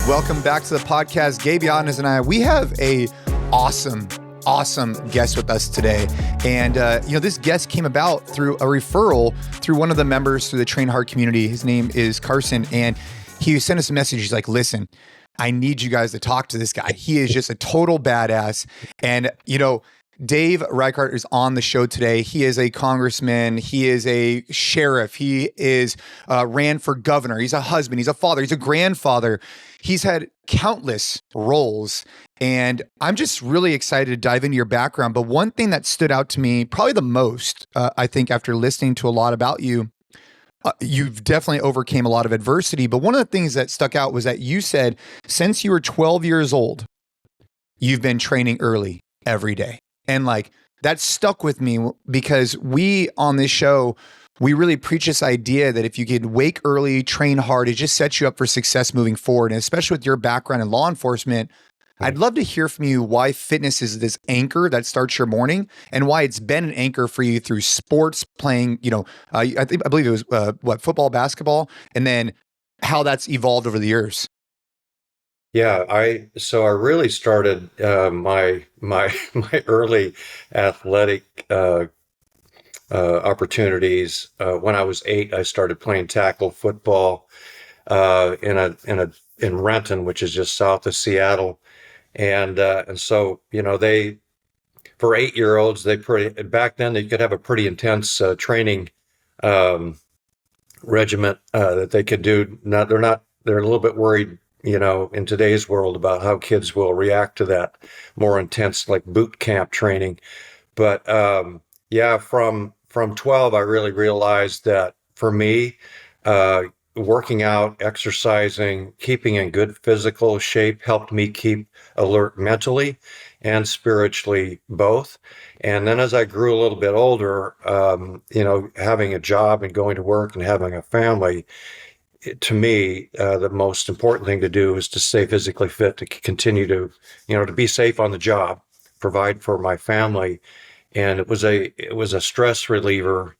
Welcome back to the podcast. Gabe and I, we have a awesome guest with us today. And, this guest came about through a referral through one of the members through the Train Hard community. His name is Carson. And he sent us a message. He's like, listen, I need you guys to talk to this guy. He is just a total badass. And, Dave Reichert is on the show today. He is a congressman. He is a sheriff. He is ran for governor. He's a husband. He's a father. He's a grandfather. He's had countless roles. And I'm just really excited to dive into your background. But one thing that stood out to me, probably the most, I think, after listening to a lot about you, you've definitely overcame a lot of adversity. But one of the things that stuck out was that you said since you were 12 years old, you've been training early every day. And that stuck with me because we on this show, we really preach this idea that if you can wake early, train hard, it just sets you up for success moving forward. And especially with your background in law enforcement, I'd love to hear from you why fitness is this anchor that starts your morning and why it's been an anchor for you through sports, playing, I believe it was football, basketball, and then how that's evolved over the years. Yeah, I really started my early athletic opportunities when I was 8. I started playing tackle football in Renton, which is just south of Seattle, and so they, for 8-year-olds, back then they could have a pretty intense training regiment that they could do. They're a little bit worried, in today's world about how kids will react to that more intense, like boot camp training. But from 12, I really realized that for me, working out, exercising, keeping in good physical shape helped me keep alert mentally and spiritually both. And then as I grew a little bit older, having a job and going to work and having a family, to me, the most important thing to do is to stay physically fit, to continue to, to be safe on the job, provide for my family. And it was a stress reliever,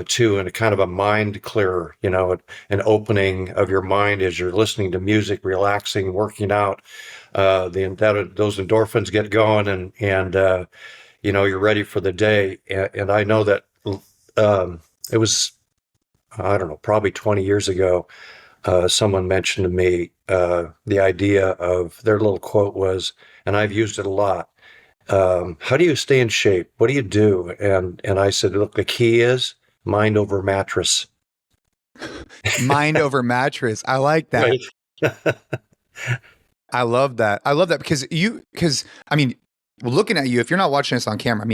too, and a kind of a mind clearer, an opening of your mind as you're listening to music, relaxing, working out. Those endorphins get going and you're ready for the day. And I know that it was, I don't know, probably 20 years ago, someone mentioned to me the idea of, their little quote was, and I've used it a lot, how do you stay in shape? What do you do? And I said, look, the key is mind over mattress. Mind over mattress. I like that. Right. I love that. because looking at you, if you're not watching this on camera,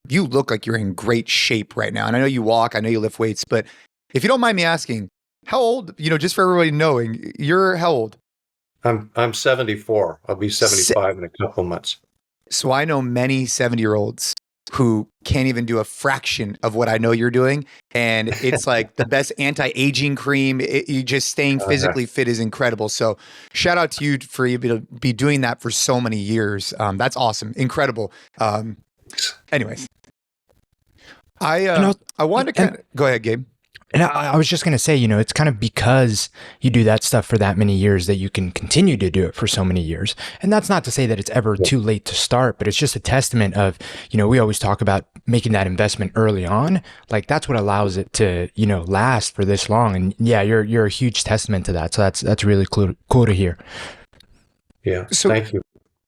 you look like you're in great shape right now. And I know you walk, I know you lift weights, but if you don't mind me asking, how old, just for everybody knowing, you're how old? I'm 74. I'll be 75 in a couple months. So I know many 70-year-olds who can't even do a fraction of what I know you're doing. And it's like the best anti-aging cream. You just staying physically fit is incredible. So shout out to you for you to be doing that for so many years. That's awesome. Incredible. Anyways, I wanted to go ahead, Gabe. And I was just going to say, it's kind of because you do that stuff for that many years that you can continue to do it for so many years. And that's not to say that it's ever too late to start, but it's just a testament of, we always talk about making that investment early on. Like that's what allows it to, last for this long. And yeah, you're a huge testament to that. So that's really cool to hear. Yeah. Thank you.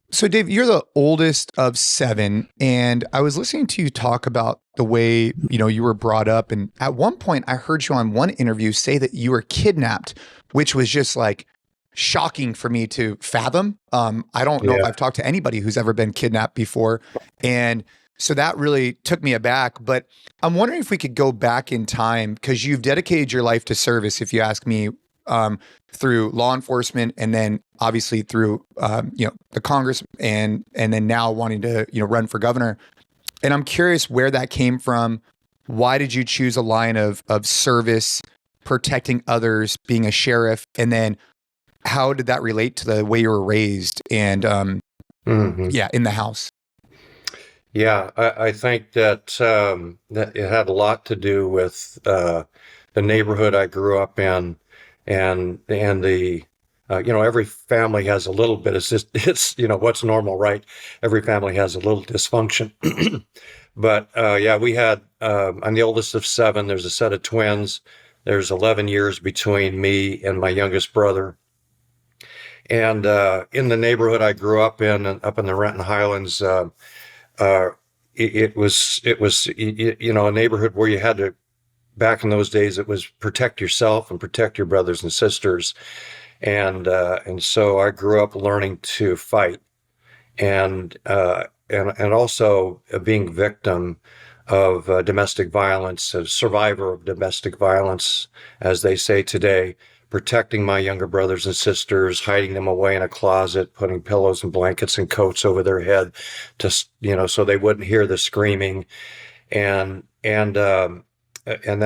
So Dave, you're the oldest of 7, and I was listening to you talk about the way, you were brought up. And at one point I heard you on one interview say that you were kidnapped, which was just like shocking for me to fathom. I don't know if I've talked to anybody who's ever been kidnapped before. And so that really took me aback, but I'm wondering if we could go back in time, because you've dedicated your life to service, if you ask me, through law enforcement, and then obviously through, the Congress, and then now wanting to, run for governor. And I'm curious where that came from. Why did you choose a line of service, protecting others, being a sheriff? And then how did that relate to the way you were raised and, in the house? Yeah, I think that that it had a lot to do with the neighborhood I grew up in, and the every family has a little bit of it's what's normal, right? Every family has a little dysfunction. But we had, I'm the oldest of 7. There's a set of twins. There's 11 years between me and my youngest brother. And in the neighborhood I grew up in the Renton Highlands, it was a neighborhood where you had to, back in those days, it was protect yourself and protect your brothers and sisters. And so I grew up learning to fight, and also being victim of domestic violence, a survivor of domestic violence, as they say today, protecting my younger brothers and sisters, hiding them away in a closet, putting pillows and blankets and coats over their head so they wouldn't hear the screaming, and then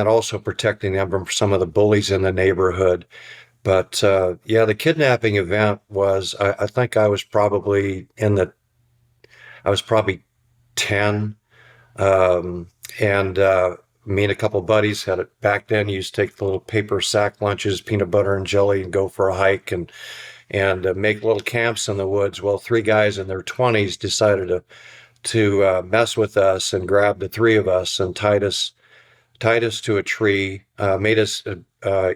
also protecting them from some of the bullies in the neighborhood. But the kidnapping event was, I think I was probably 10. Me and a couple of buddies had it back then. You used to take the little paper sack lunches, peanut butter and jelly, and go for a hike and make little camps in the woods. Well, 3 guys in their 20s decided to mess with us and grab the 3 of us and tied us to a tree, made us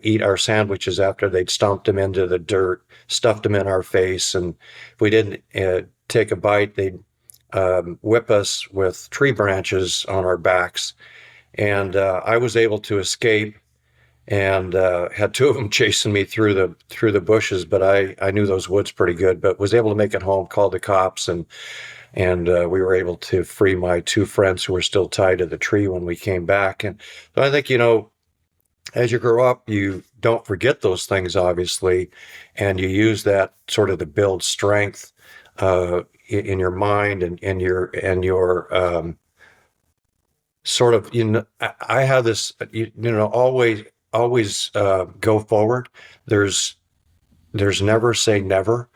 eat our sandwiches after they'd stomped them into the dirt, stuffed them in our face, and if we didn't take a bite, they'd whip us with tree branches on our backs. And I was able to escape, and had 2 of them chasing me through the bushes, but I knew those woods pretty good, but was able to make it home, called the cops, and we were able to free my 2 friends who were still tied to the tree when we came back. And so I think, as you grow up, you don't forget those things, obviously, and you use that sort of to build strength in your mind and your sort of, I have this, always go forward. There's never say never.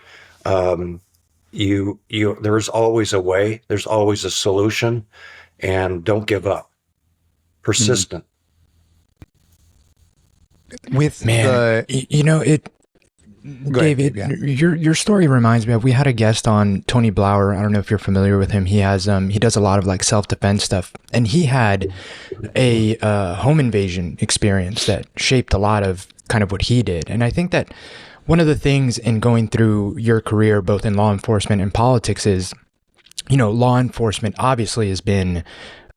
There's always a way, there's always a solution, and don't give up. Persistent. With David, your story reminds me of, we had a guest on, Tony Blauer. I don't know if you're familiar with him. He does a lot of like self-defense stuff, and he had a home invasion experience that shaped a lot of kind of what he did. And I think that one of the things in going through your career, both in law enforcement and politics, is, law enforcement obviously has been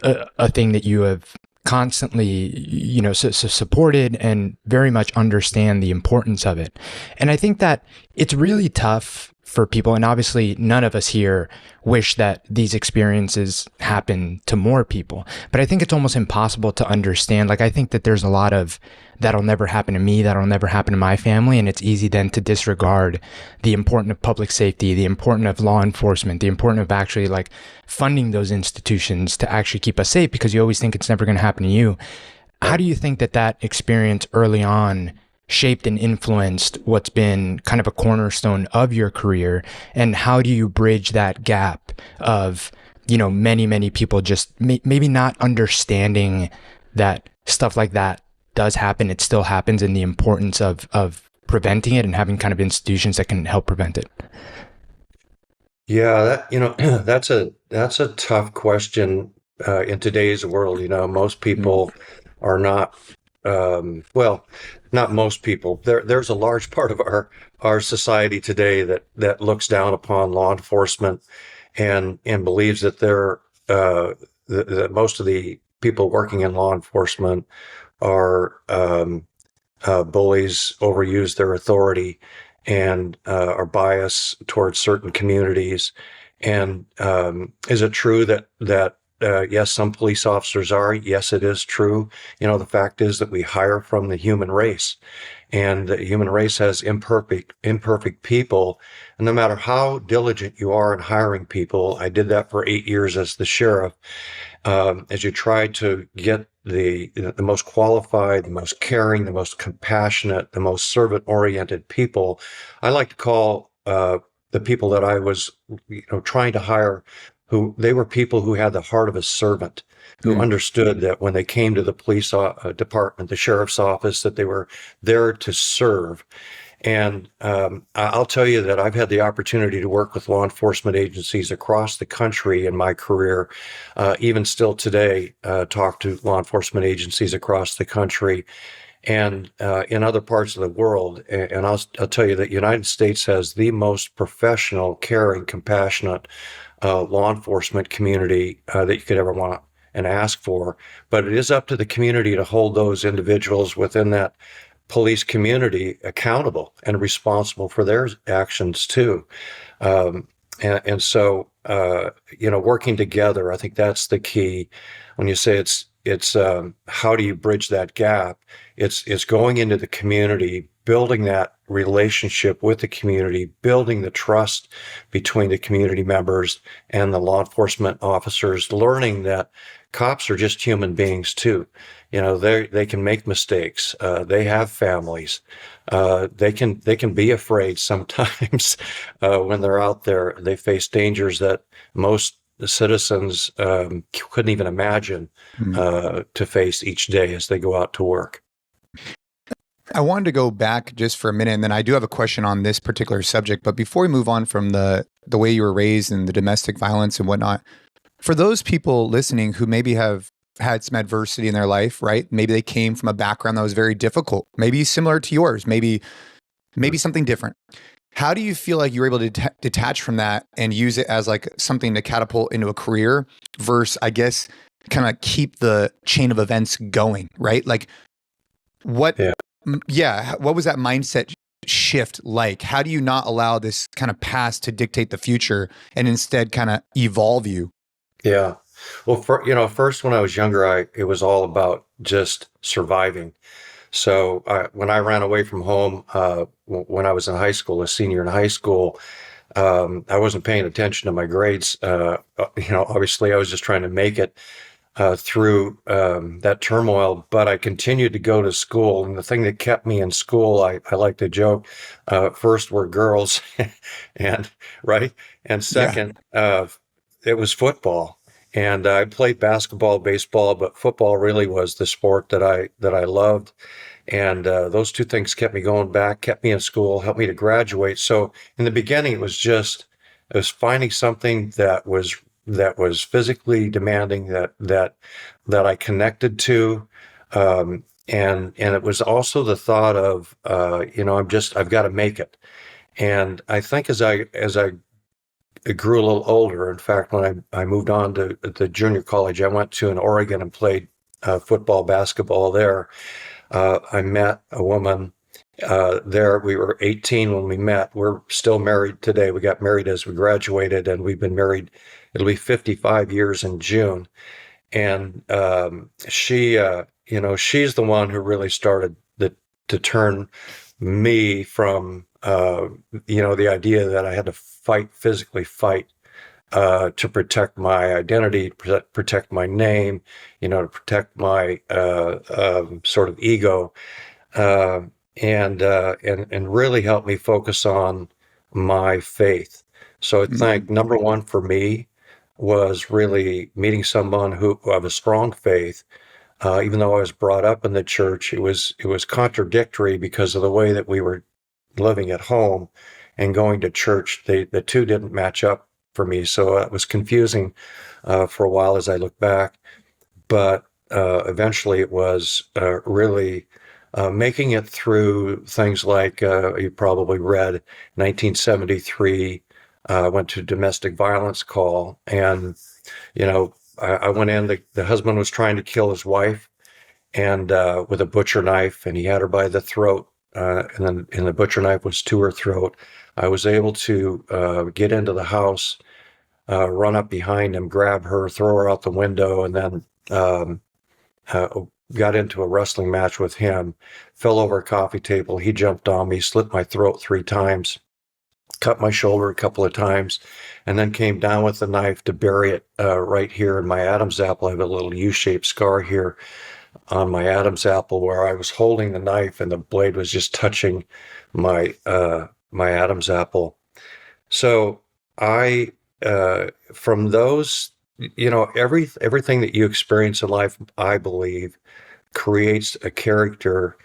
a thing that you have constantly, supported and very much understand the importance of it. And I think that it's really tough for people, and obviously none of us here wish that these experiences happen to more people, but I think it's almost impossible to understand. Like, I think that there's a lot of, that'll never happen to me, that'll never happen to my family, and it's easy then to disregard the importance of public safety, the importance of law enforcement, the importance of actually like funding those institutions to actually keep us safe, because you always think it's never going to happen to you. How do you think that experience early on shaped and influenced what's been kind of a cornerstone of your career? And how do you bridge that gap of, many, many people just maybe not understanding that stuff like that does happen, it still happens, and the importance of preventing it and having kind of institutions that can help prevent it? Yeah, that's a tough question in today's world. Most people are not, not most people. There's a large part of our society today that looks down upon law enforcement and believes that that most of the people working in law enforcement are bullies, overuse their authority, and are biased towards certain communities. And is it true that yes, some police officers are? Yes, it is true. The fact is that we hire from the human race, and the human race has imperfect people. And no matter how diligent you are in hiring people, I did that for 8 years as the sheriff. As you try to get the most qualified, the most caring, the most compassionate, the most servant-oriented people, I like to call the people that I was, trying to hire, who they were people who had the heart of a servant, who understood that when they came to the police department, the sheriff's office, that they were there to serve. And I'll tell you that I've had the opportunity to work with law enforcement agencies across the country in my career, even still today, talk to law enforcement agencies across the country and in other parts of the world. And I'll tell you that the United States has the most professional, caring, compassionate law enforcement community that you could ever want and ask for. But it is up to the community to hold those individuals within that police community accountable and responsible for their actions too. And so, working together, I think that's the key. When you say it's how do you bridge that gap? It's going into the community, building that relationship with the community, building the trust between the community members and the law enforcement officers, learning that cops are just human beings too. They can make mistakes. They have families. They can be afraid sometimes when they're out there. They face dangers that most citizens couldn't even imagine to face each day as they go out to work. I wanted to go back just for a minute, and then I do have a question on this particular subject. But before we move on from the way you were raised and the domestic violence and whatnot, for those people listening who maybe have had some adversity in their life, right? Maybe they came from a background that was very difficult, maybe similar to yours, maybe something different. How do you feel like you were able to detach from that and use it as like something to catapult into a career versus, I guess, kind of keep the chain of events going, right? Like what was that mindset shift like? How do you not allow this kind of past to dictate the future and instead kind of evolve you? Yeah. Well, first when I was younger, it was all about just surviving. So when I ran away from home, when I was in high school, a senior in high school, I wasn't paying attention to my grades. Obviously I was just trying to make it through that turmoil, but I continued to go to school. And the thing that kept me in school, I like to joke, first were girls and right. And second, it was football. And I played basketball, baseball, but football really was the sport that I loved. And those two things kept me going back, kept me in school, helped me to graduate. So in the beginning, it was finding something that was physically demanding, that I connected to, and it was also the thought of I've got to make it. And I think as I grew a little older. In fact, when I moved on to the junior college, I went to Oregon and played football, basketball there. I met a woman there. We were 18 when we met. We're still married today. We got married as we graduated, and we've been married. It'll be 55 years in June. And she's the one who really started to turn me from the idea that I had to physically fight to protect my identity, protect my name, to protect my sort of ego, and really help me focus on my faith. So I think number one for me was really meeting someone who of a strong faith. Even though I was brought up in the church, it was contradictory because of the way that we were living at home and going to church. The two didn't match up for me, so it was confusing for a while as I look back. But eventually, it was really making it through things like you probably read 1973. Went to domestic violence call, and I went in. The husband was trying to kill his wife, and with a butcher knife, and he had her by the throat, and the butcher knife was to her throat. I was able to get into the house, run up behind him, grab her, throw her out the window, and then got into a wrestling match with him. Fell over a coffee table. He jumped on me, slit my throat 3 times. Cut my shoulder a couple of times, and then came down with the knife to bury it right here in my Adam's apple. I have a little U-shaped scar here on my Adam's apple where I was holding the knife and the blade was just touching my Adam's apple. So I, from those, everything that you experience in life, I believe, creates a character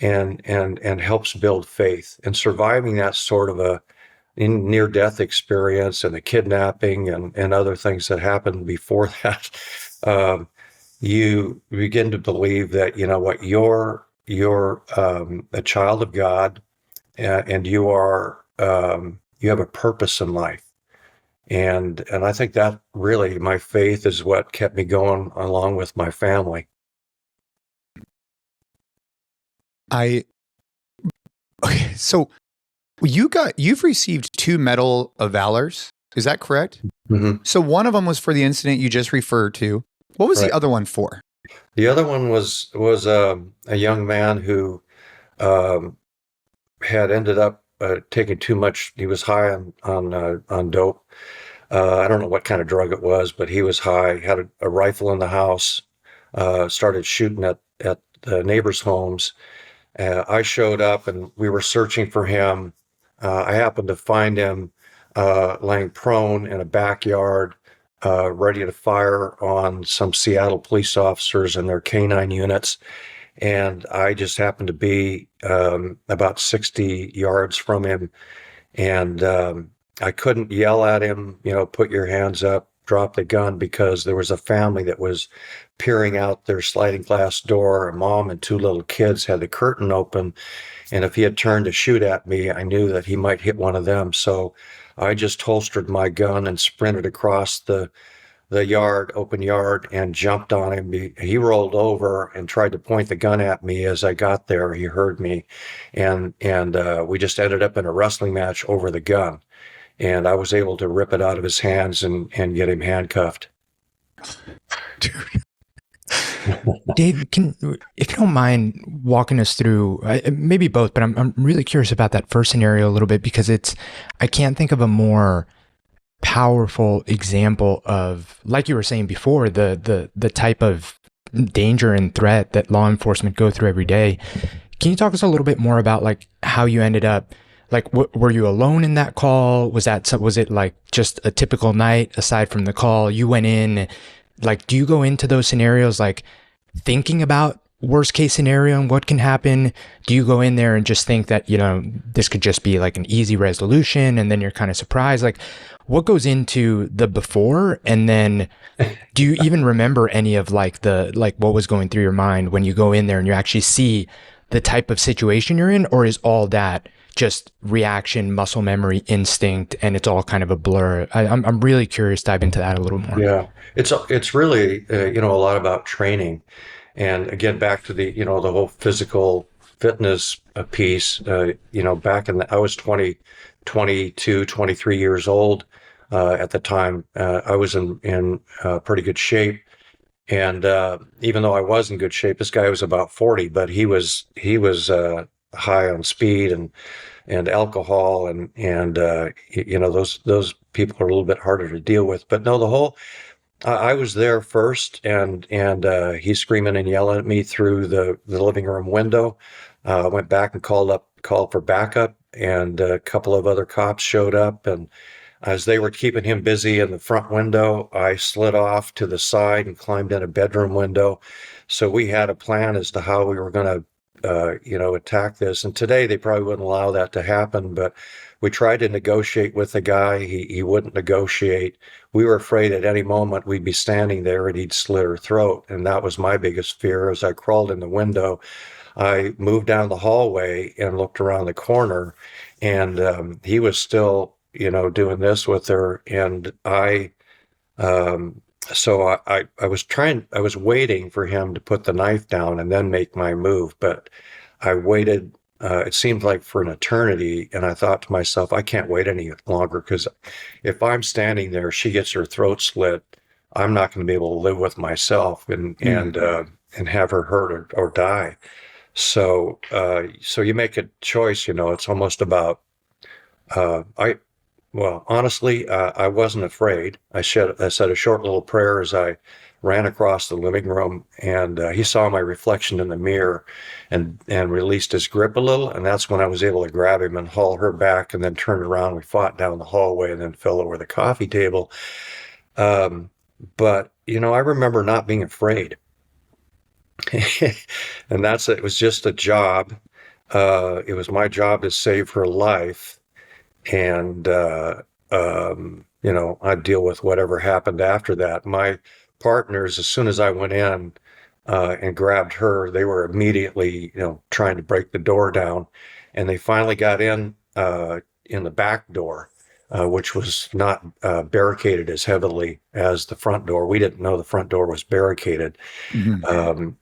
and helps build faith. And surviving that sort of a near-death experience and a kidnapping and other things that happened before that, you begin to believe that, you know what, you're a child of God, and you are you have a purpose in life. And I think that really, my faith is what kept me going along with my family. Okay, so you've received 2 Medal of Valors. Is that correct? Mm-hmm. So one of them was for the incident you just referred to. What was Right. the other one for? The other one was a young man who had ended up taking too much. He was high on dope. I don't know what kind of drug it was, but he was high. Had a rifle in the house. Started shooting at the neighbors' homes. I showed up and we were searching for him. I happened to find him laying prone in a backyard, ready to fire on some Seattle police officers and their canine units. And I just happened to be about 60 yards from him. And I couldn't yell at him, you know, put your hands up, drop the gun, because there was a family that was peering out their sliding glass door. A mom and 2 little kids had the curtain open. And if he had turned to shoot at me, I knew that he might hit one of them. So I just holstered my gun and sprinted across the yard, open yard, and jumped on him. He rolled over and tried to point the gun at me. As I got there, he heard me, and we just ended up in a wrestling match over the gun. And I was able to rip it out of his hands and get him handcuffed. Dude. Dave, if you don't mind walking us through, maybe both, but I'm really curious about that first scenario a little bit, because I can't think of a more powerful example of, like you were saying before, the type of danger and threat that law enforcement go through every day. Can you talk us a little bit more about like how you ended up, like, were you alone in that call? Was it like just a typical night aside from the call? You went in, like, do you go into those scenarios like thinking about worst case scenario and what can happen? Do you go in there and just think that, you know, this could just be like an easy resolution, and then you're kind of surprised? Like, what goes into the before, and then do you even remember any of like what was going through your mind when you go in there and you actually see the type of situation you're in? Or is all that just reaction, muscle memory, instinct, and it's all kind of a blur? I'm really curious. Dive into that a little more. Yeah, it's really you know, a lot about training, and again, back to the, you know, the whole physical fitness piece. You know, back I was 22, 23 years old at the time. I was in pretty good shape, and even though I was in good shape, this guy was about 40, but he was high on speed and alcohol, and you know, those people are a little bit harder to deal with. But no, I was there first, and he's screaming and yelling at me through the living room window. Went back and called for backup, and a couple of other cops showed up, and as they were keeping him busy in the front window, I slid off to the side and climbed in a bedroom window. So we had a plan as to how we were going to you know, attack this. And today they probably wouldn't allow that to happen, but we tried to negotiate with the guy. He wouldn't negotiate. We were afraid at any moment we'd be standing there and he'd slit her throat. And that was my biggest fear. As I crawled in the window, I moved down the hallway and looked around the corner, and he was still, you know, doing this with her. And so I was waiting for him to put the knife down and then make my move. But I waited, it seemed like for an eternity. And I thought to myself, I can't wait any longer, because if I'm standing there, she gets her throat slit, I'm not going to be able to live with myself and have her hurt or die. So you make a choice, you know. It's almost about, well, honestly, I wasn't afraid. I said a short little prayer as I ran across the living room, and he saw my reflection in the mirror and released his grip a little. And that's when I was able to grab him and haul her back, and then turned around. We fought down the hallway and then fell over the coffee table. But, you know, I remember not being afraid. And it was just a job. it was my job to save her life, and I'd deal with whatever happened after that. My partners, as soon as I went in and grabbed her, they were immediately, trying to break the door down, and they finally got in the back door, which was not barricaded as heavily as the front door. We didn't know the front door was barricaded, and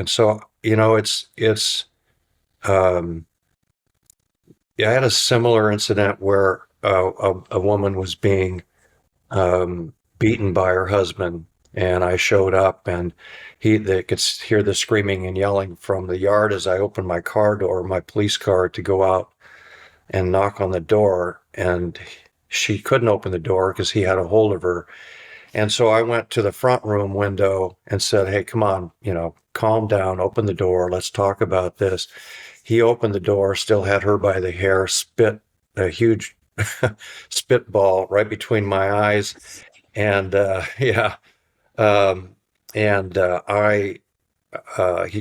so it's. Yeah, I had a similar incident where a woman was being beaten by her husband, and I showed up, and they could hear the screaming and yelling from the yard as I opened my car door, my police car, to go out and knock on the door, and she couldn't open the door because he had a hold of her. And so I went to the front room window and said, "Hey, come on, calm down, open the door, let's talk about this." He opened the door, still had her by the hair, spit a huge spitball right between my eyes. And he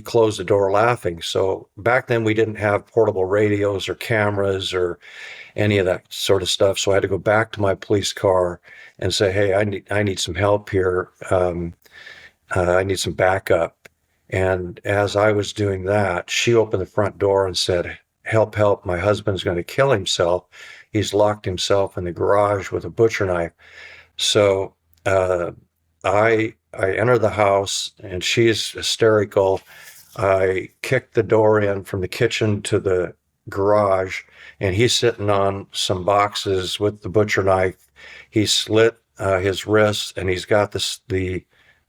closed the door laughing. So back then we didn't have portable radios or cameras or any of that sort of stuff. So I had to go back to my police car and say, "Hey, I need some help here. I need some backup." And as I was doing that, she opened the front door and said, "Help, help, my husband's going to kill himself. He's locked himself in the garage with a butcher knife." So I enter the house, and she's hysterical. I kicked the door in from the kitchen to the garage, and he's sitting on some boxes with the butcher knife. He slit his wrist, and he's got the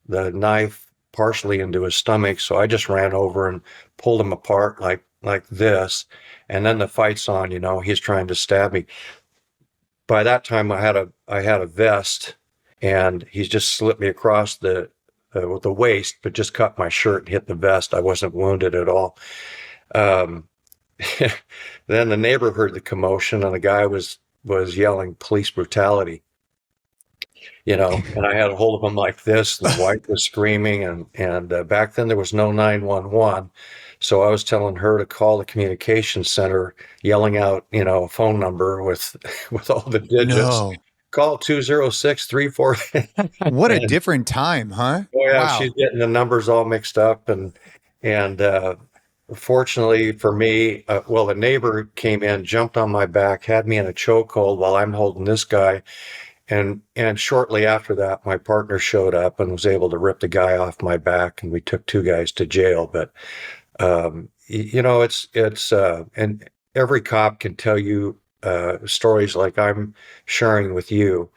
knife partially into his stomach. So I just ran over and pulled him apart like this. And then the fight's on, he's trying to stab me. By that time I had a vest, and he's just slit me across the waist, but just cut my shirt and hit the vest. I wasn't wounded at all. Then the neighbor heard the commotion, and the guy was yelling police brutality. And I had a hold of him like this. The wife was screaming, and back then there was no 911. So I was telling her to call the communications center, yelling out, a phone number with all the digits. No. Call 206-34. What a different time, huh? Oh yeah, Wow. she's getting the numbers all mixed up, and fortunately for me, the neighbor came in, jumped on my back, had me in a chokehold while I'm holding this guy. And shortly after that, my partner showed up and was able to rip the guy off my back, and we took 2 guys to jail. But it's and every cop can tell you stories like I'm sharing with you.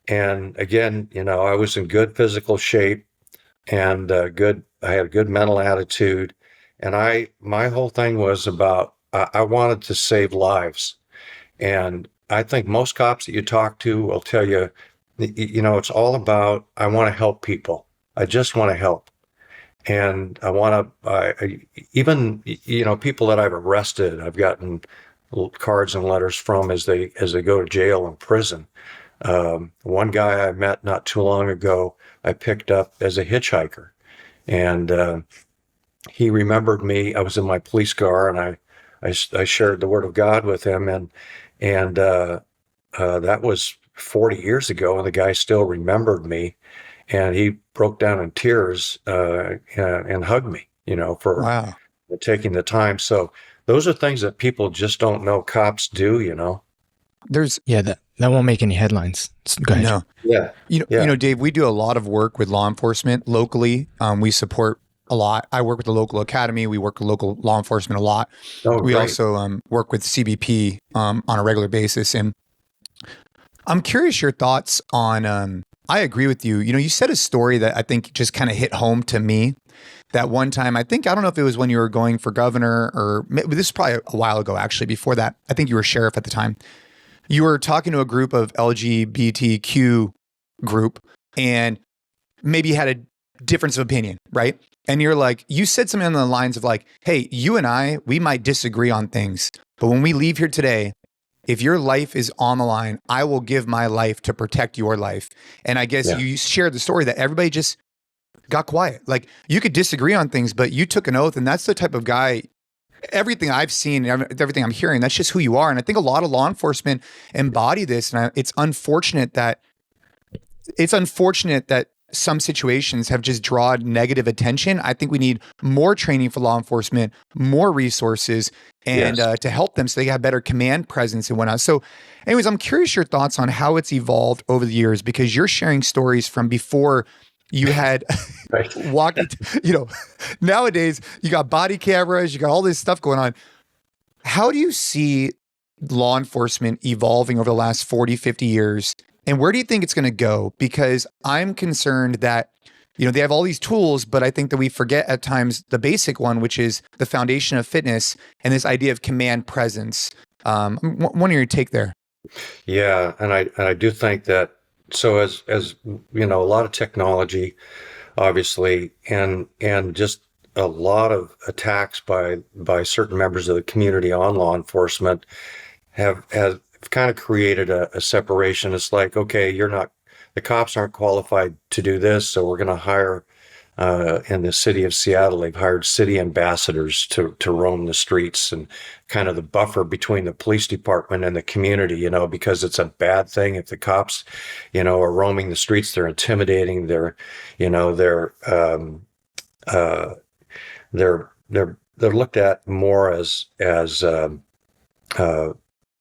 And again, I was in good physical shape and I had a good mental attitude, and my whole thing was about I wanted to save lives. And I think most cops that you talk to will tell you, it's all about, I want to help people. I just want to help. And I want to, even, people that I've arrested, I've gotten cards and letters from as they go to jail and prison. One guy I met not too long ago, I picked up as a hitchhiker, and he remembered me. I was in my police car, and I shared the word of God with him, and that was 40 years ago, and the guy still remembered me, and he broke down in tears and hugged me, for Wow. taking the time. So those are things that people just don't know cops do. There's that won't make any headlines. Go ahead. no. Yeah. Dave, we do a lot of work with law enforcement locally. We support a lot. I work with the local academy. We work with local law enforcement a lot. Oh, We great. also work with CBP on a regular basis. And I'm curious your thoughts on, I agree with you. You said a story that I think just kind of hit home to me. That one time, I don't know if it was when you were going for governor, or this is probably a while ago, actually. Before that, I think you were sheriff at the time. You were talking to a group of LGBTQ group, and maybe you had a difference of opinion, right? And you said something on the lines of like, "Hey, you and I, we might disagree on things, but when we leave here today, if your life is on the line, I will give my life to protect your life." And I guess you shared the story that everybody just got quiet. Like, you could disagree on things, but you took an oath, and that's the type of guy everything I've seen, everything I'm hearing, that's just who you are. And I think a lot of law enforcement embody this. And it's unfortunate that some situations have just drawn negative attention. I think we need more training for law enforcement, more resources, and to help them so they have better command presence and whatnot. So anyways, I'm curious your thoughts on how it's evolved over the years, because you're sharing stories from before you had walking, nowadays you got body cameras, you got all this stuff going on. How do you see law enforcement evolving over the last 40, 50 years? And where do you think it's going to go? Because I'm concerned that, they have all these tools, but I think that we forget at times the basic one, which is the foundation of fitness and this idea of command presence. One of your take there. Yeah. And I do think that, so as a lot of technology, obviously, and just a lot of attacks by certain members of the community on law enforcement have kind of created a separation. It's like, okay, the cops aren't qualified to do this, so we're going to hire, in the city of Seattle, they've hired city ambassadors to roam the streets and kind of the buffer between the police department and the community, because it's a bad thing if the cops, are roaming the streets, they're intimidating, they're looked at more as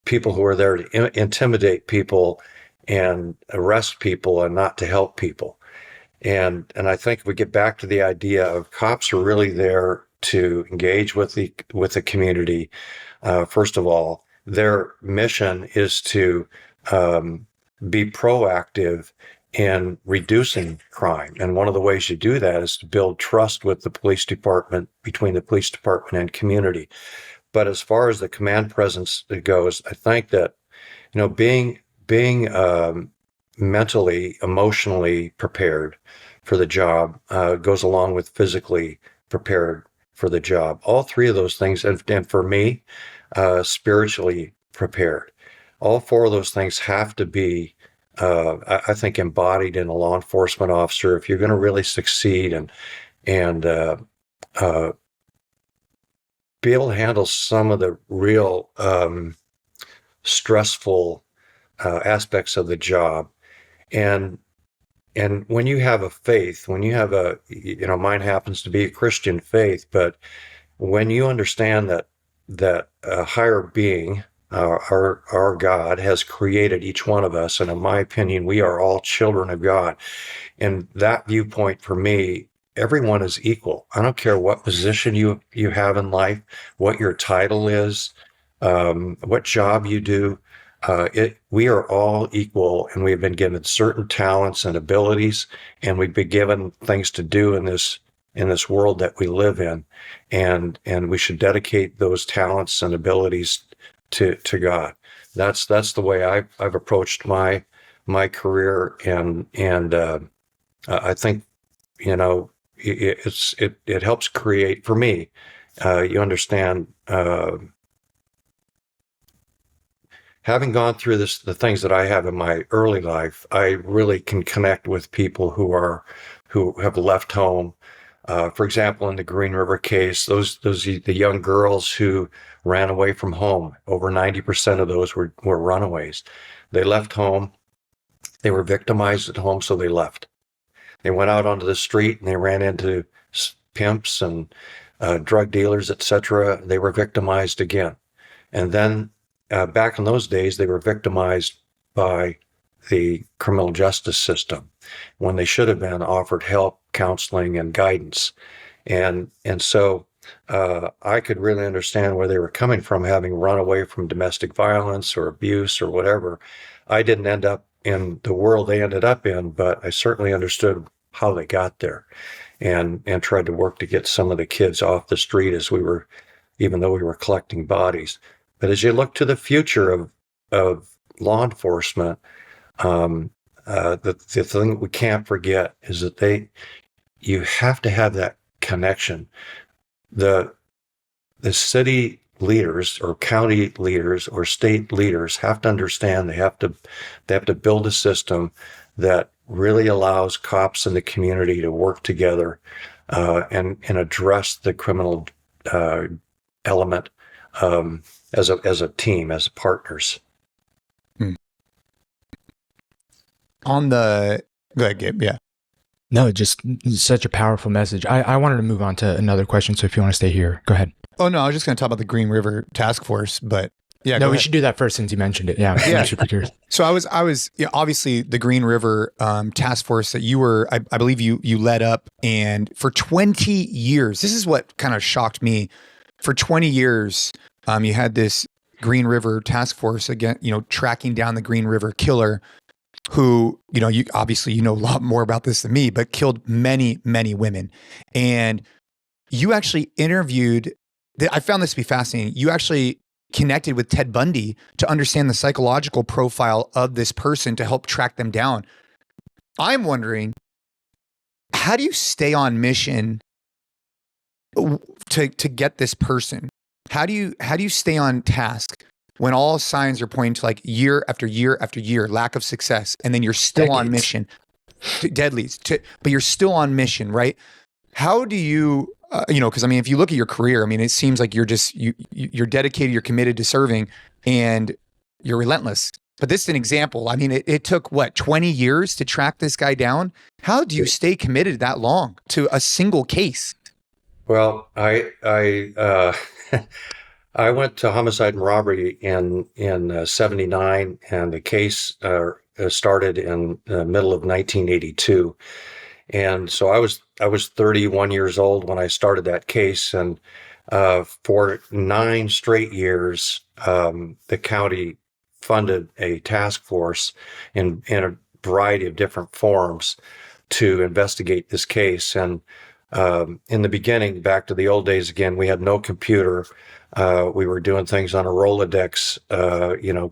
people who are there to intimidate people and arrest people and not to help people. And I think if we get back to the idea of cops are really there to engage with the community. First of all, their mission is to be proactive in reducing crime. And one of the ways you do that is to build trust with the police department, between the police department and community. But as far as the command presence goes, I think that, being mentally, emotionally prepared for the job goes along with physically prepared for the job. All three of those things, and for me, spiritually prepared. All four of those things have to be, I think, embodied in a law enforcement officer if you're going to really succeed and be able to handle some of the real stressful aspects of the job. And when you have a faith, when you have mine happens to be a Christian faith, but when you understand that a higher being, our God, has created each one of us, and in my opinion, we are all children of God. And that viewpoint, for me, everyone is equal. I don't care what position you have in life, what your title is, what job you do. We are all equal, and we've been given certain talents and abilities, and we've been given things to do in this world that we live in, and we should dedicate those talents and abilities to God. That's the way I've approached my career, and I think it helps create, for me. You understand. Having gone through the things that I have in my early life, I really can connect with people who have left home. For example, in the Green River case, the young girls who ran away from home, over 90% of those were runaways. They left home. They were victimized at home, so they left. They went out onto the street and they ran into pimps and drug dealers, etc. They were victimized again. And then back in those days, they were victimized by the criminal justice system when they should have been offered help, counseling, and guidance. And so I could really understand where they were coming from, having run away from domestic violence or abuse or whatever. I didn't end up in the world they ended up in, but I certainly understood how they got there, and tried to work to get some of the kids off the street even though we were collecting bodies. But as you look to the future of law enforcement, the thing we can't forget is that you have to have that connection. The city leaders or county leaders or state leaders have to understand they have to build a system that really allows cops in the community to work together and address the criminal element as a team, as partners. Go ahead, Gabe. Yeah. No, just such a powerful message. I wanted to move on to another question. So if you want to stay here, go ahead. Oh, no, I was just going to talk about the Green River Task Force, but yeah. No, we should do that first since you mentioned it. Yeah. I'm super curious. So I was obviously the Green River Task Force that you were, I believe you led up, and for 20 years, this is what kind of shocked me. For 20 years, you had this Green River Task Force, again, tracking down the Green River killer, who, you obviously, know a lot more about this than me, but killed many, many women. And you actually interviewed, I found this to be fascinating. You actually connected with Ted Bundy to understand the psychological profile of this person to help track them down. I'm wondering, how do you stay on mission to get this person? How do you stay on task when all signs are pointing to like year after year after year, lack of success, and then you're still on mission, dead leads, but you're still on mission, right? How do you, because if you look at your career, it seems like you're just, you're dedicated, you're committed to serving, and you're relentless. But this is an example. It took 20 years to track this guy down. How do you stay committed that long to a single case? Well, I went to homicide and robbery in 79, and the case started in the middle of 1982. And so I was 31 years old when I started that case, and for 9 straight years, the county funded a task force in a variety of different forms to investigate this case. And in the beginning, back to the old days again, we had no computer. We were doing things on a Rolodex,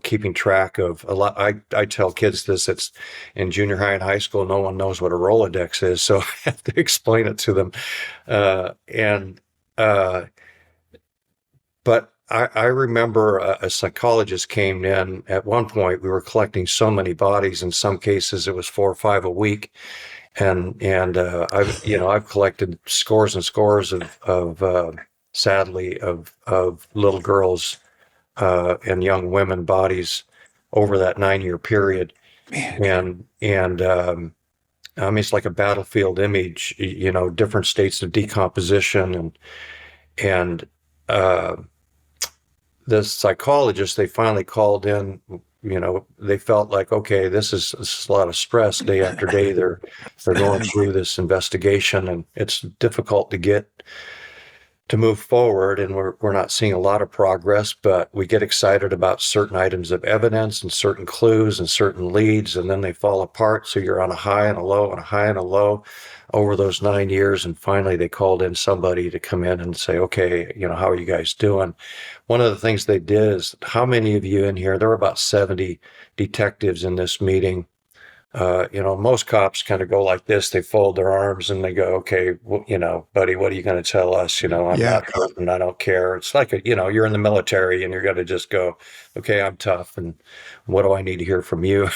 keeping track of a lot. I tell kids this, it's in junior high and high school, no one knows what a Rolodex is. So I have to explain it to them. But I remember a psychologist came in at one point. We were collecting so many bodies. In some cases, it was 4 or 5 a week. And I've collected scores and scores of sadly, of little girls and young women bodies over that 9-year period. Man. And it's like a battlefield image, different states of decomposition. And the psychologist, they finally called in, they felt like, okay, this is a lot of stress day after day. They're going through this investigation, and it's difficult to move forward, and we're not seeing a lot of progress, but we get excited about certain items of evidence and certain clues and certain leads, and then they fall apart. So you're on a high and a low and a high and a low over those 9 years. And finally they called in somebody to come in and say, okay, how are you guys doing? One of the things they did is, how many of you in here, there were about 70 detectives in this meeting. Most cops kind of go like this, they fold their arms and they go, okay, buddy, what are you going to tell us? I'm not hurting, I don't care. It's like, you're in the military and you're going to just go, okay, I'm tough. And what do I need to hear from you?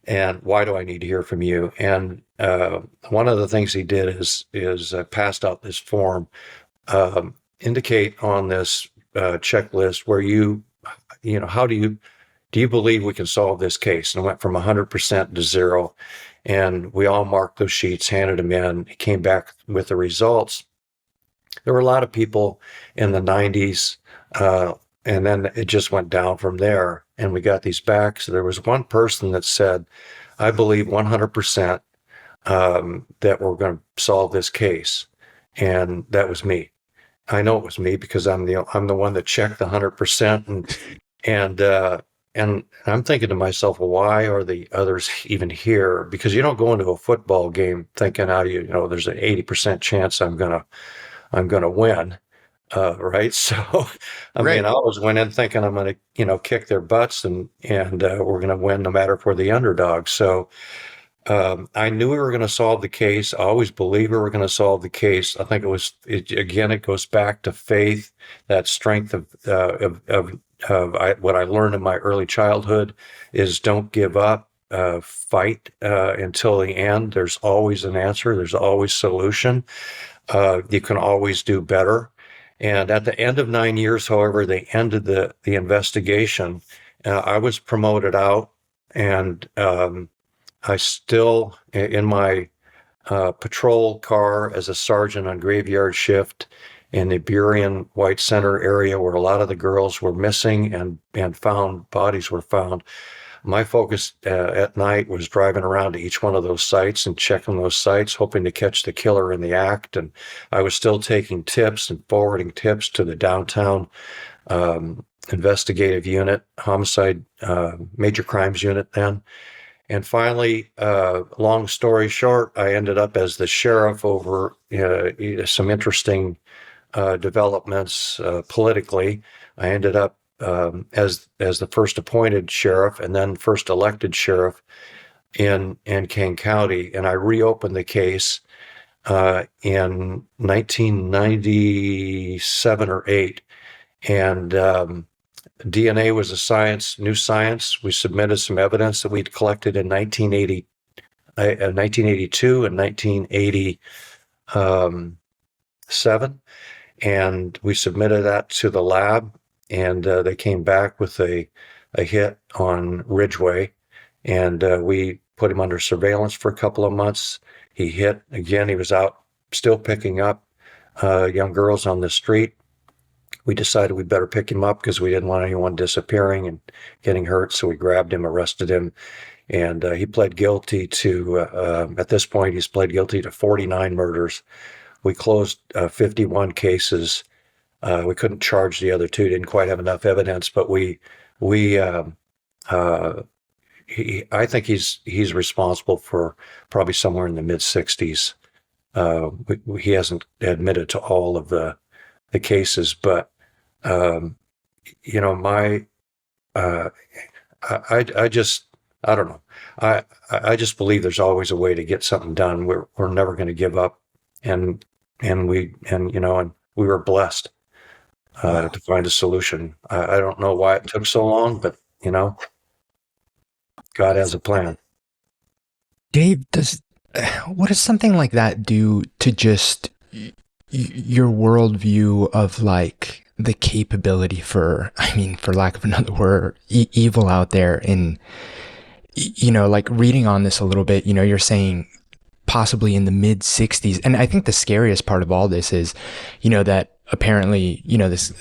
And why do I need to hear from you? And one of the things he did is passed out this form, indicate on this checklist where how do you believe we can solve this case? And it went from 100% to 0. And we all marked those sheets, handed them in. He came back with the results. There were a lot of people in the 90s, and then it just went down from there. And we got these back. So there was one person that said, I believe 100% that we're going to solve this case. And that was me. I know it was me because I'm the one that checked the 100%. And I'm thinking to myself, well, why are the others even here? Because you don't go into a football game thinking, there's an 80% chance I'm gonna win, right? So, I always went in thinking I'm gonna, kick their butts and we're gonna win no matter if we're the underdog. So, I knew we were going to solve the case. I always believed we were going to solve the case. I think it goes back to faith, that strength of what I learned in my early childhood is don't give up, fight until the end. There's always an answer. There's always solution. You can always do better. And at the end of 9 years, however, they ended the investigation. I was promoted out, and I still, in my patrol car as a sergeant on graveyard shift in the Burien White Center area where a lot of the girls were missing and found, bodies were found. My focus at night was driving around to each one of those sites and checking those sites, hoping to catch the killer in the act. And I was still taking tips and forwarding tips to the downtown investigative unit, homicide, major crimes unit then. And finally, long story short, I ended up as the sheriff over some interesting developments politically. I ended up as the first appointed sheriff and then first elected sheriff in Kane County, and I reopened the case in 1997 or 8, and DNA was new science. We submitted some evidence that we'd collected in 1982 and 1987, and we submitted that to the lab. And they came back with a hit on Ridgway, and we put him under surveillance for a couple of months. He hit again. He was out still picking up young girls on the street. We decided we better pick him up because we didn't want anyone disappearing and getting hurt. So we grabbed him, arrested him, and he pled guilty to, at this point, he's pled guilty to 49 murders. We closed 51 cases. We couldn't charge the other two, didn't quite have enough evidence, but I think he's responsible for probably somewhere in the mid 60s. He hasn't admitted to all of the cases, but I don't know. I just believe there's always a way to get something done. We're never going to give up, and we were blessed to find a solution. I don't know why it took so long, but God has a plan. Gabe, what does something like that do to just your worldview of like the capability for lack of another word, evil out there? And like reading on this a little bit, you're saying possibly in the mid 60s, and I think the scariest part of all this is, that apparently, this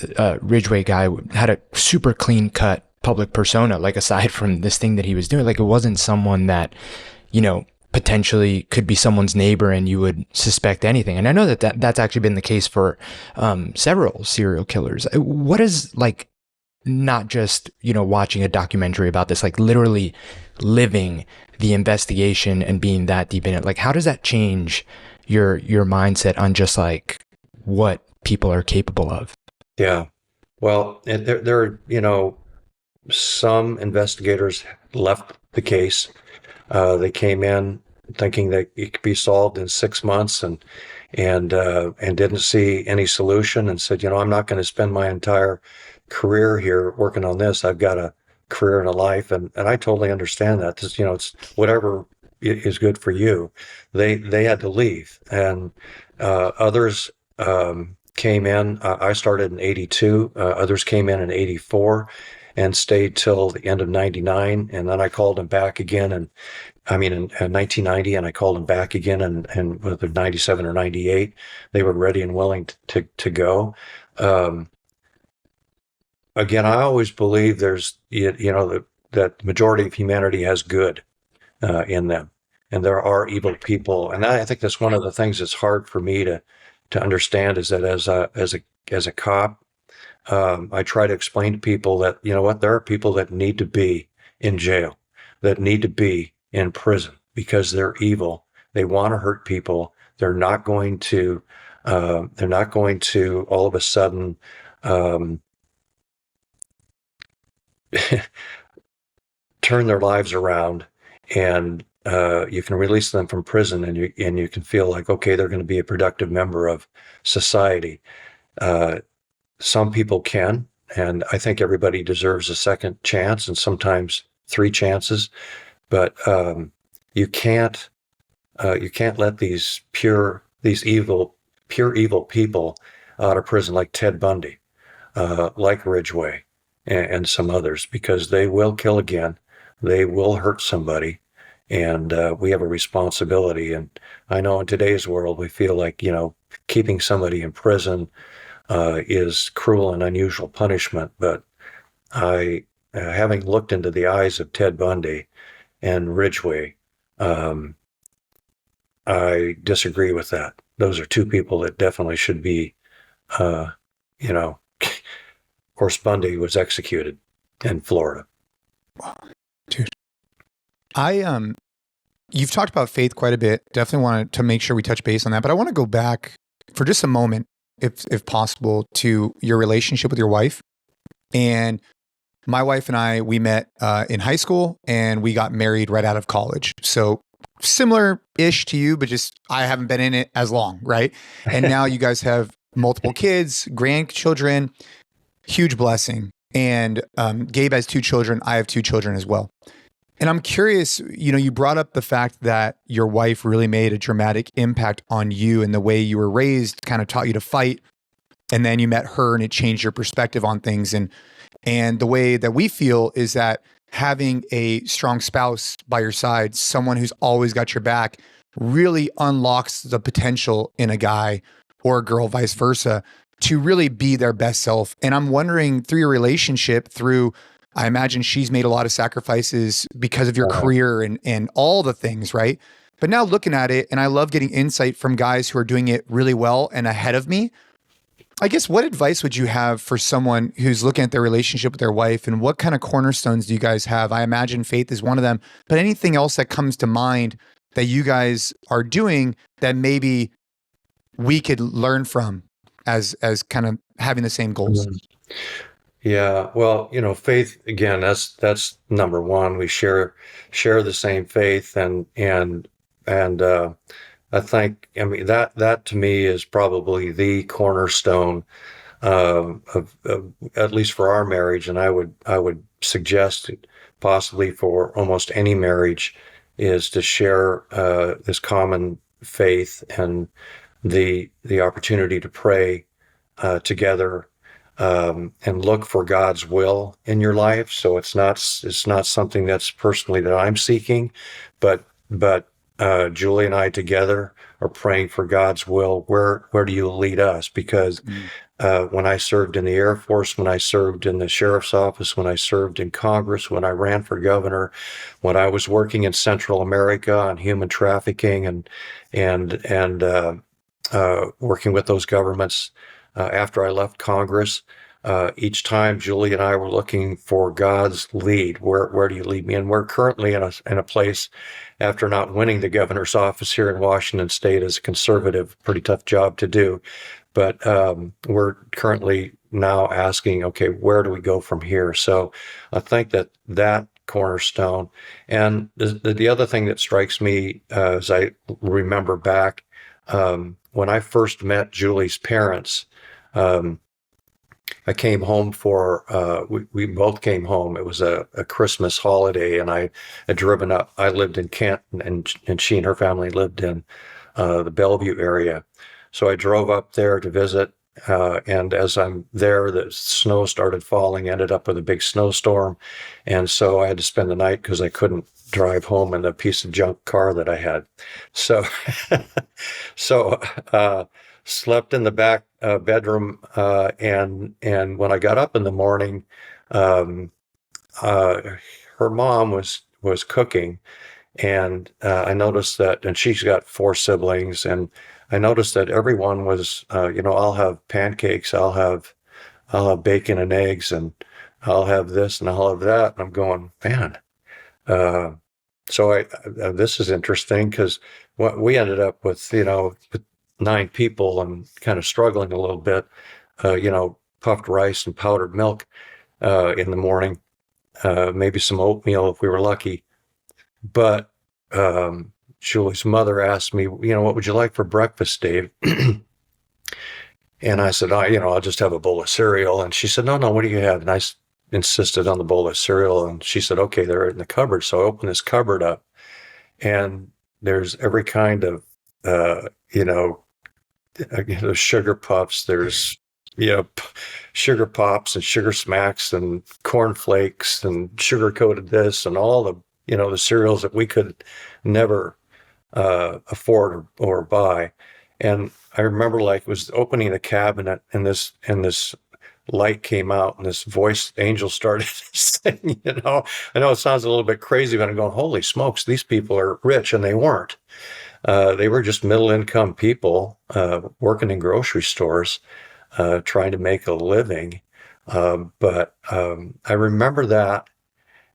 Ridgway guy had a super clean cut public persona, like aside from this thing that he was doing, like it wasn't someone that, potentially could be someone's neighbor and you would suspect anything. And I know that's actually been the case for several serial killers. What is like, not just, watching a documentary about this, like literally living the investigation and being that deep in it, like how does that change your mindset on just like what people are capable of? Yeah. Well, there are, some investigators left the case. They came in thinking that it could be solved in 6 months and didn't see any solution and said, I'm not going to spend my entire career here working on this. I've got a career and a life. And I totally understand that. It's whatever is good for you. They had to leave, and others came in. I started in 82. Others came in 84 and stayed till the end of 99. And then I called them back again. In 1990, and I called them back again and whether 97 or 98, they were ready and willing to go. Again, I always believe there's, that the majority of humanity has good in them, and there are evil people. And I think that's one of the things that's hard for me to understand, is that as a cop, I try to explain to people that, there are people that need to be in jail, that need to be in prison because they're evil. They want to hurt people. They're not going to all of a sudden turn their lives around, and you can release them from prison, and you can feel like, okay, they're going to be a productive member of society. Some people can, and I think everybody deserves a second chance, and sometimes 3 chances. But you can't let these pure evil people out of prison, like Ted Bundy, like Ridgway, and some others, because they will kill again. They will hurt somebody. And we have a responsibility. And I know in today's world, we feel like, keeping somebody in prison is cruel and unusual punishment. But having looked into the eyes of Ted Bundy and Ridgway, I disagree with that. Those are two people that definitely should be, of course, Bundy was executed in Florida. Dude, you've talked about faith quite a bit. Definitely wanted to make sure we touch base on that, but I want to go back for just a moment, if possible, to your relationship with your wife. And my wife and I, we met in high school, and we got married right out of college. So similar-ish to you, but just I haven't been in it as long, right? And now you guys have multiple kids, grandchildren, huge blessing. And Gabe has 2 children. I have 2 children as well. And I'm curious, you brought up the fact that your wife really made a dramatic impact on you, and the way you were raised kind of taught you to fight. And then you met her and it changed your perspective on things. And the way that we feel is that having a strong spouse by your side, someone who's always got your back, really unlocks the potential in a guy or a girl, vice versa, to really be their best self. And I'm wondering, through your relationship, I imagine she's made a lot of sacrifices because of your career and all the things, right? But now looking at it, and I love getting insight from guys who are doing it really well and ahead of me. I guess, what advice would you have for someone who's looking at their relationship with their wife, and what kind of cornerstones do you guys have? I imagine faith is one of them, but anything else that comes to mind that you guys are doing that maybe we could learn from as kind of having the same goals? Yeah, well, faith, again, that's number one. We share the same faith, and I think, that to me is probably the cornerstone of at least for our marriage, and I would suggest possibly for almost any marriage, is to share this common faith and the opportunity to pray together, and look for God's will in your life. So it's not something that's personally that I'm seeking, but Julie and I together are praying for God's will. Where do you lead us? Because when I served in the Air Force, when I served in the sheriff's office, when I served in Congress, when I ran for governor, when I was working in Central America on human trafficking and working with those governments, after I left Congress, each time Julie and I were looking for God's lead. Where do you lead me? And we're currently in a place, after not winning the governor's office here in Washington State as a conservative, pretty tough job to do. But we're currently now asking, okay, where do we go from here? So I think that cornerstone. And the other thing that strikes me as I remember back, when I first met Julie's parents, I came home we both came home. It was a Christmas holiday, and I had driven up. I lived in Canton, and she and her family lived in the Bellevue area. So I drove up there to visit, and as I'm there, the snow started falling, ended up with a big snowstorm. And so I had to spend the night because I couldn't drive home in the piece of junk car that I had. So, slept in the back bedroom, and when I got up in the morning, her mom was cooking, and I noticed that, and she's got 4 siblings, and I noticed that everyone was, I'll have pancakes, I'll have bacon and eggs, and I'll have this and I'll have that, and I'm going, man. So this is interesting, because what we ended up with, with 9 people and kind of struggling a little bit, puffed rice and powdered milk in the morning, maybe some oatmeal if we were lucky. But Julie's mother asked me, what would you like for breakfast, Dave? And I said, I'll just have a bowl of cereal. And she said, no, what do you have? And I insisted on the bowl of cereal. And she said, okay, they're in the cupboard. So I opened this cupboard up, and there's every kind of, there's sugar puffs, there's sugar pops and sugar smacks and corn flakes and sugar coated this and all the the cereals that we could never afford or buy. And I remember like it was opening the cabinet and this light came out and this voice angel started singing. I know it sounds a little bit crazy, but I'm going, holy smokes, these people are rich, and they weren't. They were just middle income people working in grocery stores, trying to make a living. But I remember that,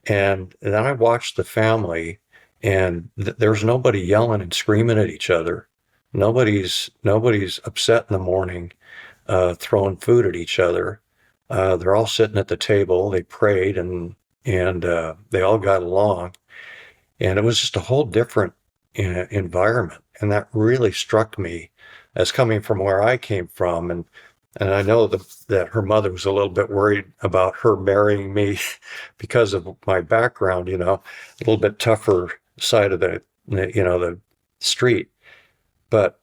and then I watched the family, and there was nobody yelling and screaming at each other. Nobody's upset in the morning, throwing food at each other. They're all sitting at the table. They prayed, and they all got along, and it was just a whole different environment. And that really struck me as coming from where I came from. And I know that her mother was a little bit worried about her marrying me because of my background, a little bit tougher side of the street. But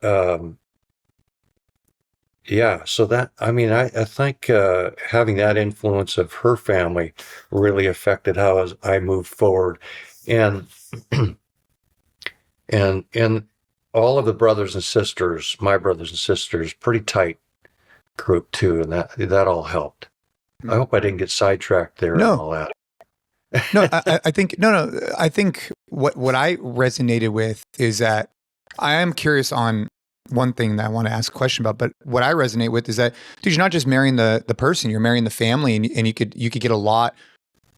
yeah, so that, I think having that influence of her family really affected how I moved forward. And and all of the brothers and sisters, my brothers and sisters, pretty tight group too, and that all helped. I hope I didn't get sidetracked there and all that. No, I think I think what I resonated with is that I am curious on one thing that I want to ask a question about, but what I resonate with is that, dude, you're not just marrying the person, you're marrying the family, and you could get a lot.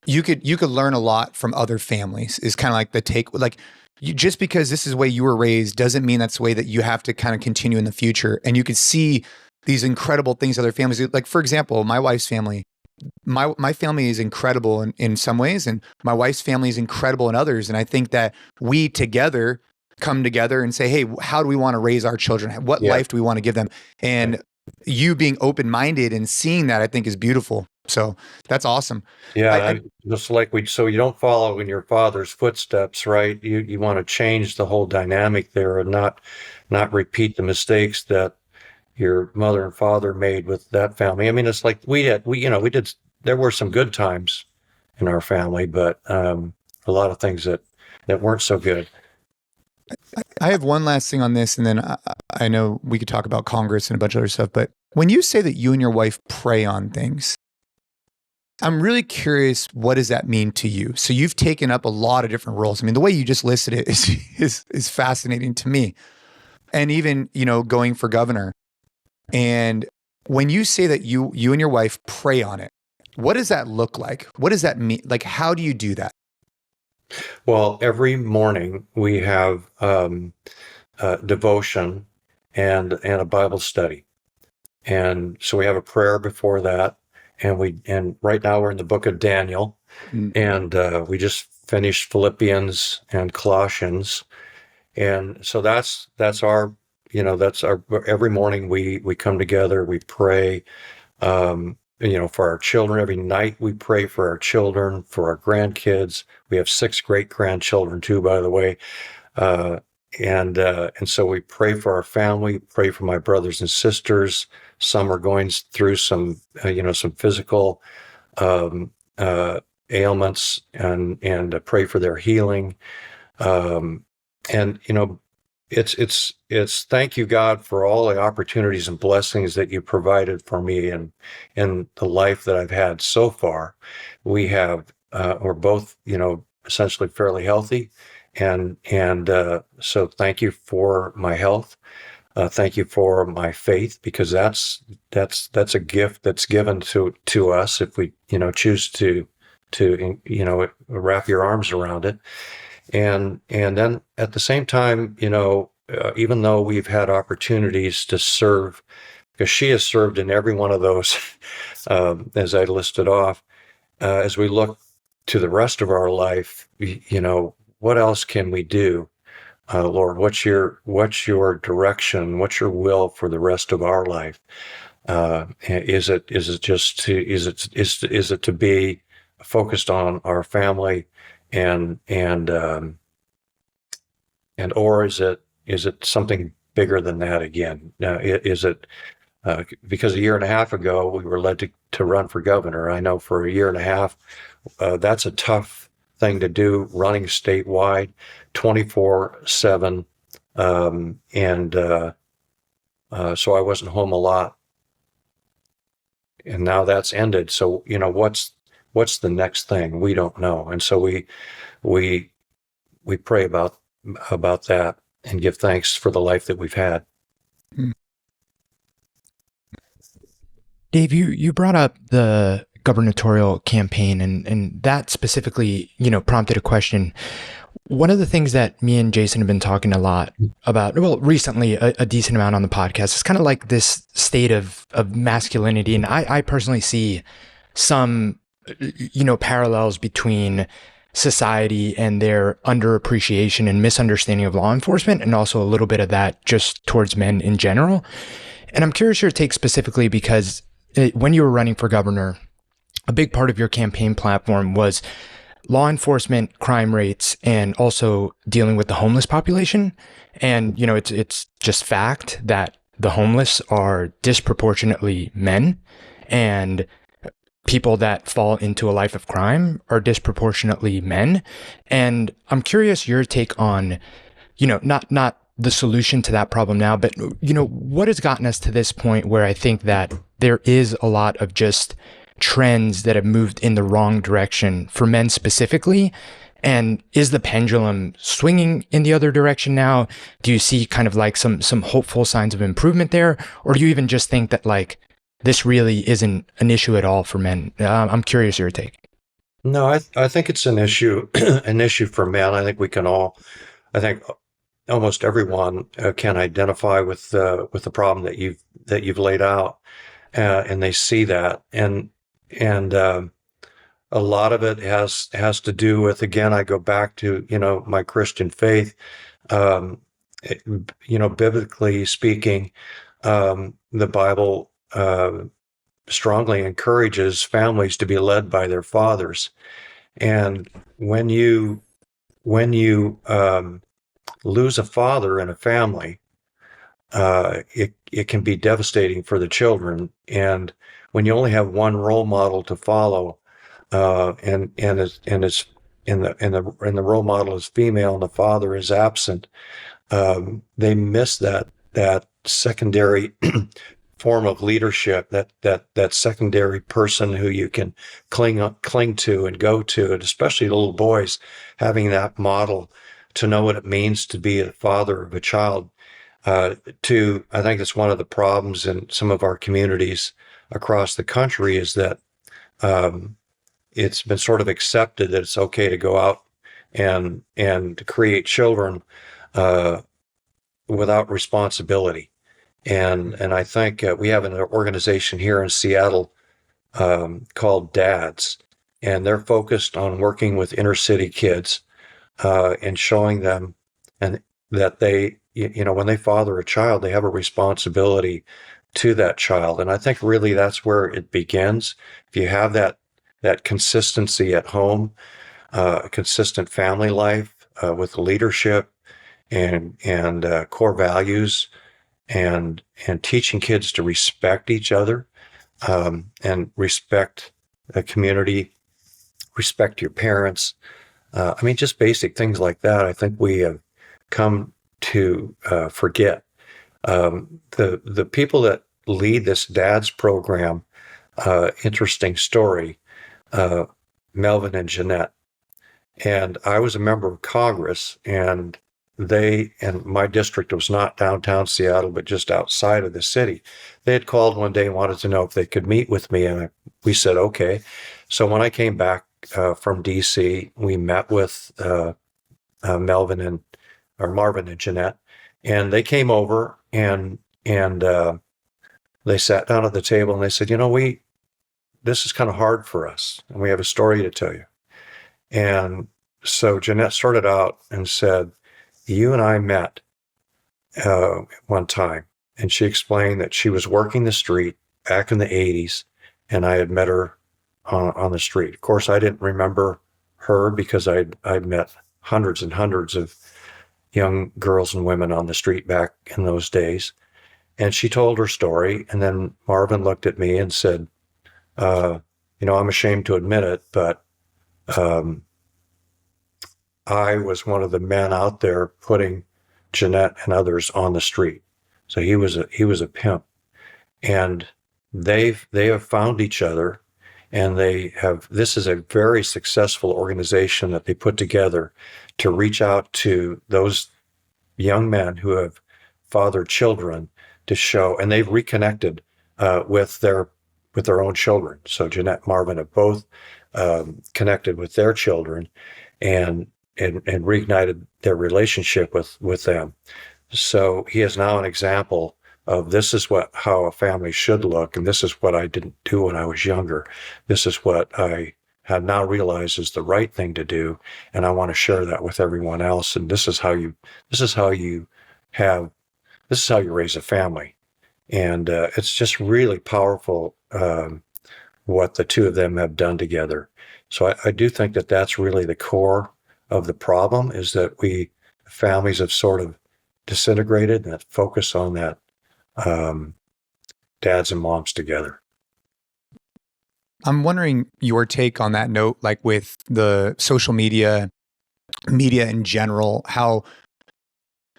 You could learn a lot from other families. Is kind of like the take, like. Just because this is the way you were raised doesn't mean that's the way that you have to kind of continue in the future. And you could see these incredible things other families do. Like, for example, my wife's family, my family is incredible in some ways, and my wife's family is incredible in others. And I think that we together come together and say, hey, how do we want to raise our children? What life do we want to give them? And you being open-minded and seeing that, I think, is beautiful. So that's awesome. Yeah, just like so you don't follow in your father's footsteps, right? You want to change the whole dynamic there and not repeat the mistakes that your mother and father made with that family. I mean, it's like we did. There were some good times in our family, but a lot of things that weren't so good. I have one last thing on this, and then I know we could talk about Congress and a bunch of other stuff. But when you say that you and your wife pray on things, I'm really curious, what does that mean to you? So you've taken up a lot of different roles. I mean, the way you just listed it is fascinating to me. And even, going for governor. And when you say that you and your wife pray on it, what does that look like? What does that mean? Like, how do you do that? Well, every morning we have devotion and a Bible study. And so we have a prayer before that. And right now we're in the book of Daniel, and we just finished Philippians and Colossians, and so that's our every morning we come together, we pray, for our children. Every night we pray for our children, for our grandkids. We have 6 great grandchildren too, by the way, and so we pray for our family, pray for my brothers and sisters. Some are going through some physical ailments, and pray for their healing. It's thank you, God, for all the opportunities and blessings that you provided for me and the life that I've had so far. We're both, essentially fairly healthy, and so thank you for my health. Thank you for my faith, because that's a gift that's given to us if we choose to wrap your arms around it, and then at the same time, even though we've had opportunities to serve, because she has served in every one of those, as I listed off, as we look to the rest of our life, what else can we do? Lord, what's your direction? What's your will for the rest of our life? Is it to be focused on our family, or is it something bigger than that again. Now, is it because a year and a half ago we were led to run for governor? I know for a year and a half, that's a tough thing to do, running statewide, 24/7, so I wasn't home a lot, and now that's ended. So what's the next thing? We don't know, and so we pray about that and give thanks for the life that we've had. Dave, you brought up the gubernatorial campaign, and that specifically, prompted a question. One of the things that me and Jason have been talking a lot about, well, recently a decent amount on the podcast, is kind of like this state of masculinity. And I personally see some, parallels between society and their underappreciation and misunderstanding of law enforcement, and also a little bit of that just towards men in general. And I'm curious your take specifically because when you were running for governor, a big part of your campaign platform was law enforcement, crime rates, and also dealing with the homeless population. And, it's just fact that the homeless are disproportionately men, and people that fall into a life of crime are disproportionately men. And I'm curious your take on, not the solution to that problem now, but, what has gotten us to this point where I think that there is a lot of just trends that have moved in the wrong direction for men specifically? And is the pendulum swinging in the other direction now? Do you see kind of like some hopeful signs of improvement there? Or do you even just think that like this really isn't an issue at all for men? I'm curious your take. No, I think it's an issue, an issue for men. I think almost everyone can identify with the problem that you've laid out, and they see that, and a lot of it has to do with, again, I go back to my Christian faith. Biblically speaking, the Bible strongly encourages families to be led by their fathers, and when you lose a father in a family, it can be devastating for the children. And when you only have one role model to follow, and it's in the role model is female and the father is absent, they miss that secondary form of leadership, that secondary person who you can cling to and go to, and especially little boys having that model to know what it means to be a father of a child. I think that's one of the problems in some of our communities across the country, is that it's been sort of accepted that it's okay to go out and to create children without responsibility. And I think we have an organization here in Seattle called DADS, and they're focused on working with inner city kids and showing them and that they, when they father a child, they have a responsibility to that child. And I think really that's where it begins. If you have that consistency at home, a consistent family life with leadership and core values, and teaching kids to respect each other, and respect the community, respect your parents. Just basic things like that. I think we have come to forget. The people that lead this DADS program, interesting story, Melvin and Jeanette. And I was a member of Congress, and my district was not downtown Seattle, but just outside of the city. They had called one day and wanted to know if they could meet with me, and we said, okay. So when I came back from DC, we met with Marvin and Jeanette, and they came over and they sat down at the table and they said, this is kind of hard for us, and we have a story to tell you. And so Jeanette started out and said, you and I met one time, and she explained that she was working the street back in the 80s, and I had met her on the street. Of course, I didn't remember her because I'd met hundreds and hundreds of young girls and women on the street back in those days. And she told her story. And then Marvin looked at me and said, I'm ashamed to admit it, but I was one of the men out there putting Jeanette and others on the street. So he was a pimp. And they have found each other, and this is a very successful organization that they put together to reach out to those young men who have fathered children to show, and they've reconnected with their own children. So Jeanette and Marvin have both connected with their children and reignited their relationship with them. So he is now an example of this is how a family should look, and this is what I didn't do when I was younger. This is what I have now realized is the right thing to do, and I want to share that with everyone else. And this is how you raise a family. And it's just really powerful what the two of them have done together. So I do think that that's really the core of the problem, is that families have sort of disintegrated, and that focus on that dads and moms together. I'm wondering your take on that note, like with the social media in general,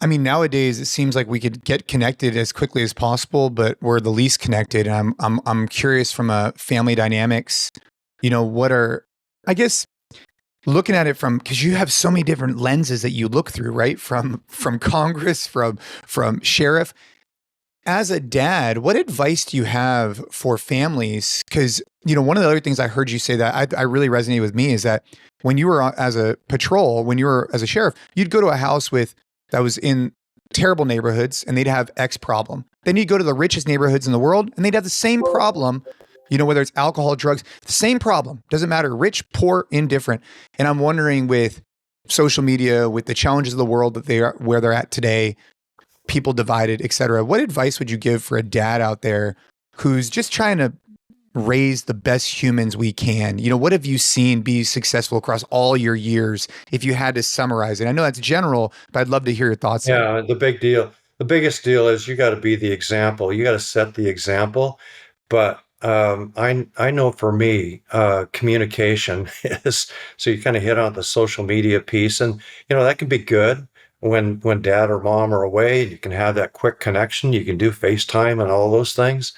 nowadays it seems like we could get connected as quickly as possible, but we're the least connected. And I'm curious from a family dynamics, looking at it because you have so many different lenses that you look through, right? From Congress, from sheriff. As a dad, what advice do you have for families? Because, one of the other things I heard you say that I really resonated with me is that when you were as a sheriff, you'd go to a house that was in terrible neighborhoods and they'd have X problem. Then you'd go to the richest neighborhoods in the world and they'd have the same problem, whether it's alcohol, drugs, the same problem. Doesn't matter, rich, poor, indifferent. And I'm wondering with social media, with the challenges of the world where they're at today, people divided, et cetera. What advice would you give for a dad out there who's just trying to raise the best humans we can? What have you seen be successful across all your years if you had to summarize it? I know that's general, but I'd love to hear your thoughts. Yeah, the biggest deal is you got to be the example. You got to set the example. But I know for me, communication is, so you kind of hit on the social media piece, and that can be good when dad or mom are away. You can have that quick connection. You can do FaceTime and all those things.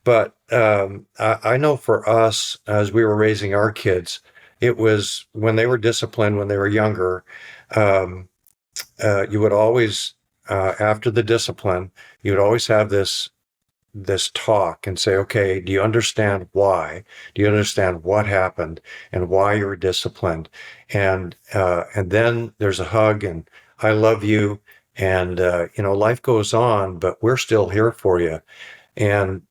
But I know for us, as we were raising our kids, it was when they were disciplined, when they were younger, you would always, after the discipline, you would always have this talk and say, okay, do you understand why? Do you understand what happened and why you were disciplined? And then there's a hug and I love you. And, life goes on, but we're still here for you. And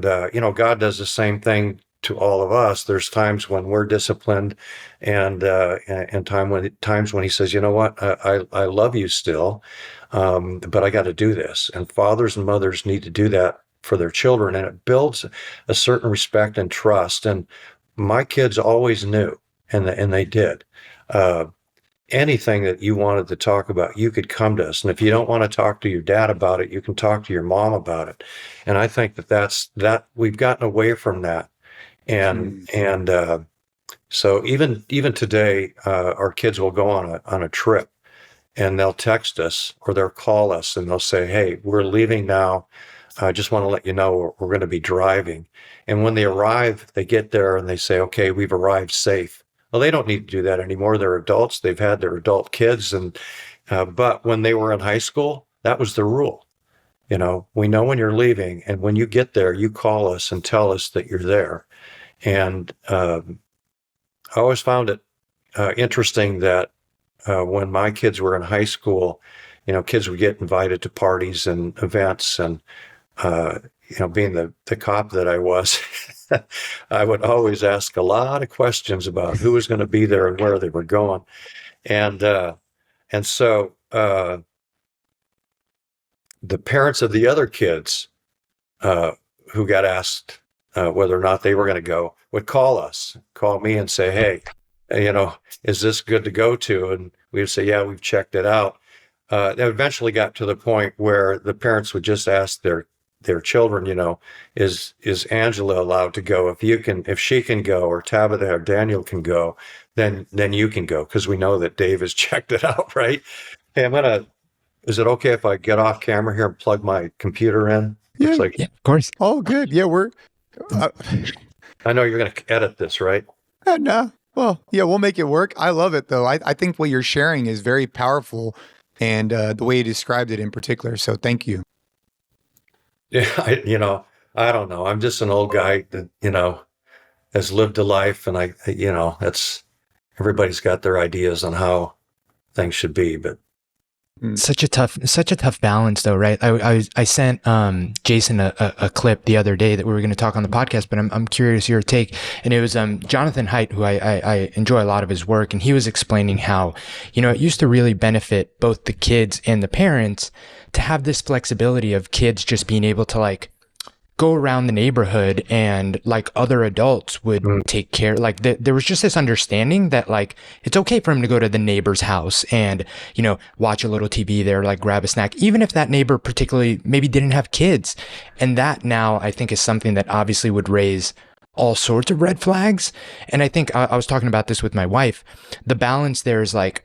God does the same thing to all of us. There's times when we're disciplined and times when he says, you know what, I love you still, but I got to do this. And fathers and mothers need to do that for their children. And it builds a certain respect and trust. And my kids always knew, and they did. Anything that you wanted to talk about, you could come to us. And if you don't want to talk to your dad about it, you can talk to your mom about it. And I think that we've gotten away from that. And so even today, our kids will go on a trip and they'll text us or they'll call us and they'll say, hey, we're leaving now. I just want to let you know we're going to be driving. And when they arrive, they get there and they say, okay, we've arrived safe. Well, they don't need to do that anymore. They're adults. They've had their adult kids. But when they were in high school, that was the rule. We know when you're leaving, and when you get there, you call us and tell us that you're there. And I always found it interesting that when my kids were in high school, kids would get invited to parties and events, and being the cop that I was, I would always ask a lot of questions about who was going to be there and where they were going. And so the parents of the other kids who got asked whether or not they were going to go would call me and say, hey, is this good to go to? And we would say, yeah, we've checked it out. it eventually got to the point where the parents would just ask their children, is Angela allowed to go? If she can go, or Tabitha or Daniel can go, then you can go, because we know that Dave has checked it out, right? Hey, is it okay if I get off camera here and plug my computer in? Yeah, yeah, of course. Oh, good. Yeah, I know you're going to edit this, right? no. Well, yeah, we'll make it work. I love it though. I think what you're sharing is very powerful, and the way you described it in particular. So thank you. Yeah, I don't know. I'm just an old guy that, has lived a life, and that's, everybody's got their ideas on how things should be, but such a tough balance though, right? I sent Jason a clip the other day that we were going to talk on the podcast, but I'm curious your take. And it was Jonathan Haidt, who I enjoy a lot of his work, and he was explaining how, it used to really benefit both the kids and the parents to have this flexibility of kids just being able to like go around the neighborhood, and like other adults would take care. Like there was just this understanding that like it's okay for him to go to the neighbor's house and watch a little TV there, like grab a snack, even if that neighbor particularly maybe didn't have kids. And that now I think is something that obviously would raise all sorts of red flags. And I think I was talking about this with my wife. The balance there is like,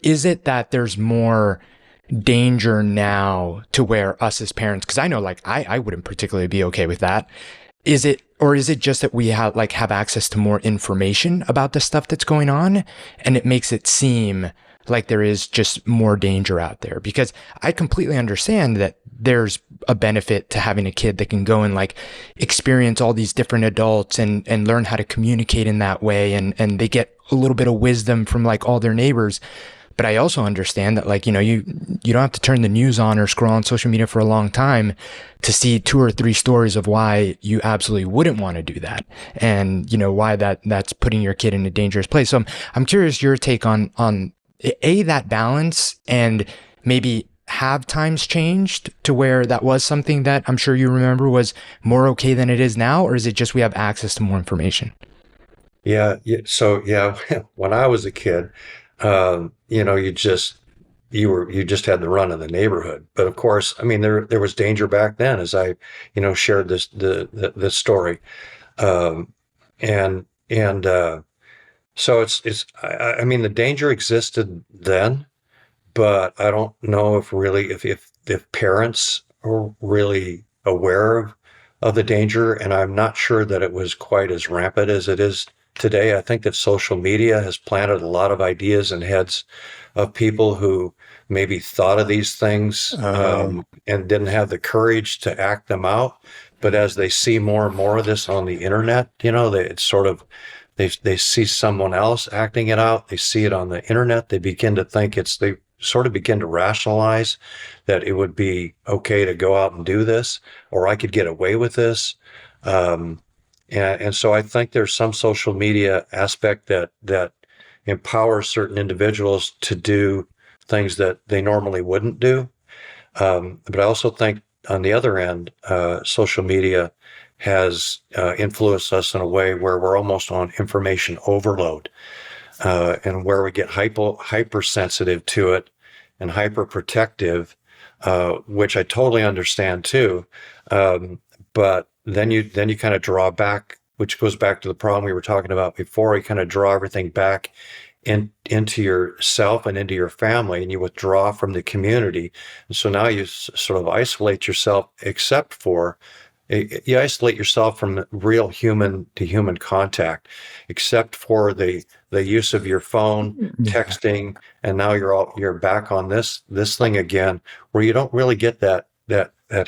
is it that there's more danger now to where us as parents, because I know like I wouldn't particularly be okay with that. Is it just that we have access to more information about the stuff that's going on, and it makes it seem like there is just more danger out there? Because I completely understand that there's a benefit to having a kid that can go and like experience all these different adults and learn how to communicate in that way, and they get a little bit of wisdom from like all their neighbors. But I also understand that like, you don't have to turn the news on or scroll on social media for a long time to see 2 or 3 stories of why you absolutely wouldn't want to do that. And, why that's putting your kid in a dangerous place. So I'm curious your take on that balance, and maybe have times changed to where that was something that I'm sure you remember was more okay than it is now, or is it just we have access to more information? Yeah. So when I was a kid, you just had the run of the neighborhood. But of course, I mean, there was danger back then, as I, shared this story. So I mean, the danger existed then, but I don't know if parents are really aware of the danger. And I'm not sure that it was quite as rampant as it is today. I think that social media has planted a lot of ideas in heads of people who maybe thought of these things and didn't have the courage to act them out. But as they see more and more of this on the internet, they see someone else acting it out. They see it on the internet. They begin to think they sort of begin to rationalize that it would be okay to go out and do this, or I could get away with this. And so I think there's some social media aspect that empowers certain individuals to do things that they normally wouldn't do. But I also think on the other end, social media has influenced us in a way where we're almost on information overload, and where we get hypersensitive to it and hyperprotective, which I totally understand too. But then you kind of draw back, which goes back to the problem we were talking about before. You kind of draw everything back into yourself and into your family, and you withdraw from the community. And so now you sort of isolate yourself, you isolate yourself from real human to human contact, except for the use of your phone, texting, and now you're back on this thing again, where you don't really get that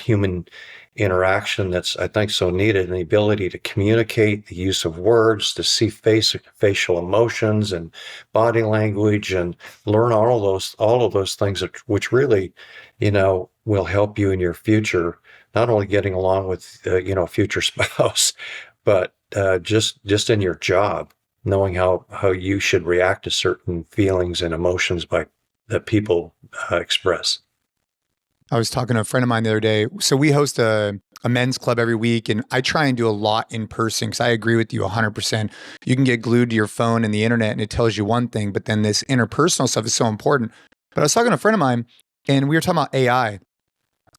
human interaction that's, I think, so needed, and the ability to communicate, the use of words, to see facial emotions and body language, and learn all of those things which really, will help you in your future, not only getting along with, a future spouse, but just in your job, knowing how you should react to certain feelings and emotions that people express. I was talking to a friend of mine the other day. So we host a men's club every week, and I try and do a lot in person because I agree with you 100%. You can get glued to your phone and the internet and it tells you one thing, but then this interpersonal stuff is so important. But I was talking to a friend of mine, and we were talking about AI.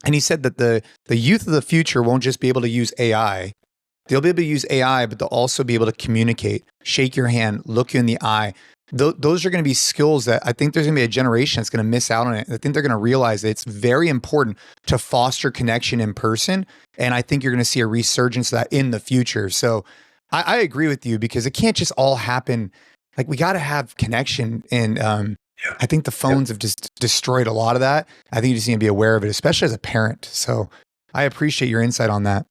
And he said that the youth of the future won't just be able to use AI. They'll be able to use AI, but they'll also be able to communicate, shake your hand, look you in the eye. Those are going to be skills that I think there's going to be a generation that's going to miss out on it. I think they're going to realize that it's very important to foster connection in person. And I think you're going to see a resurgence of that in the future. So I agree with you, because it can't just all happen. Like, we got to have connection. And I think the phones have just destroyed a lot of that. I think you just need to be aware of it, especially as a parent. So I appreciate your insight on that.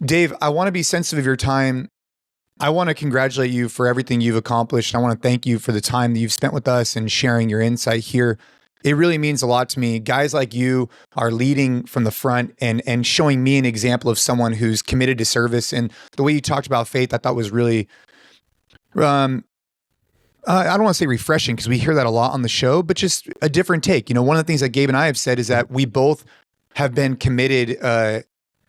Dave, I want to be sensitive of your time. I want to congratulate you for everything you've accomplished. I want to thank you for the time that you've spent with us and sharing your insight here. It really means a lot to me. Guys like you are leading from the front and showing me an example of someone who's committed to service. And the way you talked about faith, I thought was really, I don't want to say refreshing, because we hear that a lot on the show, but just a different take. One of the things that Gabe and I have said is that we both have been committed.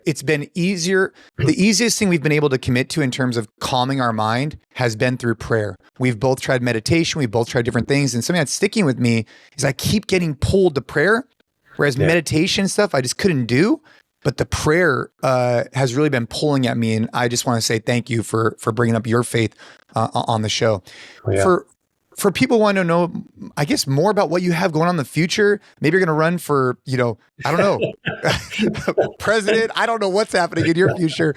It's been easier. The easiest thing we've been able to commit to in terms of calming our mind has been through prayer. We've both tried meditation. We've both tried different things. And something that's sticking with me is I keep getting pulled to prayer, whereas meditation stuff I just couldn't do. But the prayer has really been pulling at me. And I just want to say thank you for bringing up your faith on the show. Oh, yeah. For people who want to know, I guess, more about what you have going on in the future, maybe you're going to run for, I don't know, president. I don't know what's happening in your future.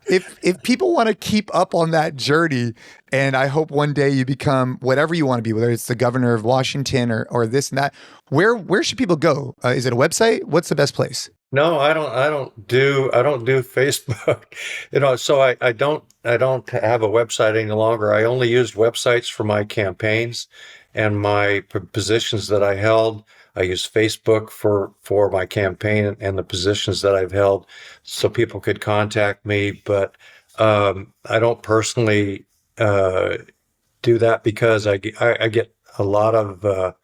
If people want to keep up on that journey, and I hope one day you become whatever you want to be, whether it's the governor of Washington or this and that, where should people go? Is it a website? What's the best place? No, I don't do Facebook. So I don't have a website any longer. I only used websites for my campaigns and my positions that I held. I used Facebook for my campaign and the positions that I've held, so people could contact me. But I don't personally do that, because I get a lot of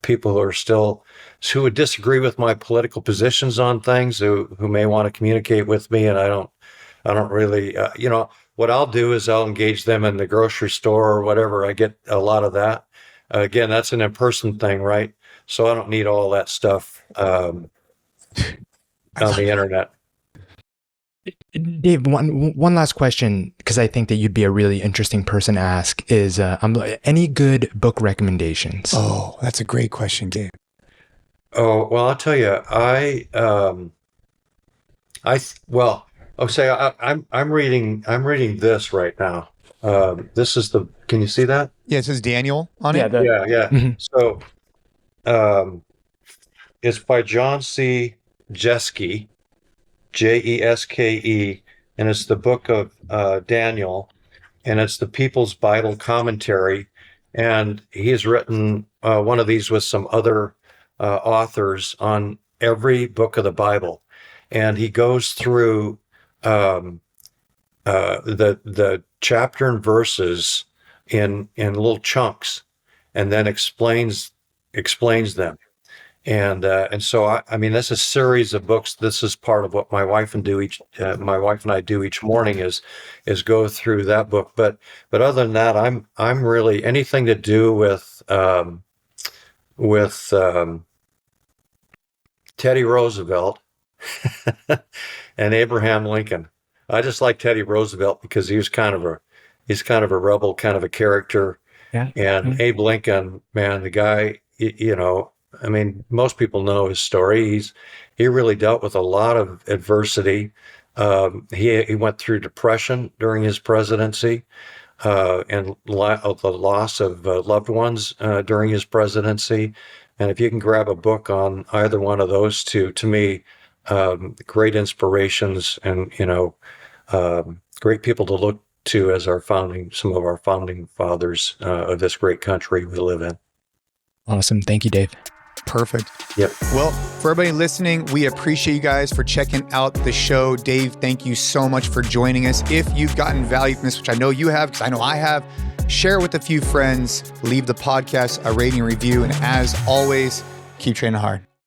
people who would disagree with my political positions on things, who may want to communicate with me, and I don't really, what I'll do is I'll engage them in the grocery store or whatever. I get a lot of that. Again, that's an in-person thing, right? So I don't need all that stuff on the internet. Dave, one last question, because I think that you'd be a really interesting person to ask, is any good book recommendations? Oh, that's a great question, Gabe. Oh, well, I'll tell you, I'm reading this right now. This is can you see that? Yeah, it says Daniel on it. Yeah. Mm-hmm. So, it's by John C. Jeske, Jeske, and it's the book of Daniel, and it's the People's Bible Commentary. And he's written one of these with some other authors on every book of the Bible, and he goes through the chapter and verses in little chunks, and then explains them. And so I mean, that's a series of books. This is part of what my wife and I do each morning is go through that book. But other than that, I'm really anything to do with Teddy Roosevelt and Abraham Lincoln. I just like Teddy Roosevelt because he's kind of a rebel, kind of a character. Yeah. And Abe Lincoln, man, the guy, I mean, most people know his story. He really dealt with a lot of adversity. He went through depression during his presidency, and the loss of loved ones during his presidency. And if you can grab a book on either one of those two, to me, great inspirations and, great people to look to as some of our founding fathers of this great country we live in. Awesome. Thank you, Dave. Perfect. Yep. Well, for everybody listening, we appreciate you guys for checking out the show. Dave, thank you so much for joining us. If you've gotten value from this, which I know you have, because I know I have, share it with a few friends, leave the podcast a rating and review, and as always, keep training hard.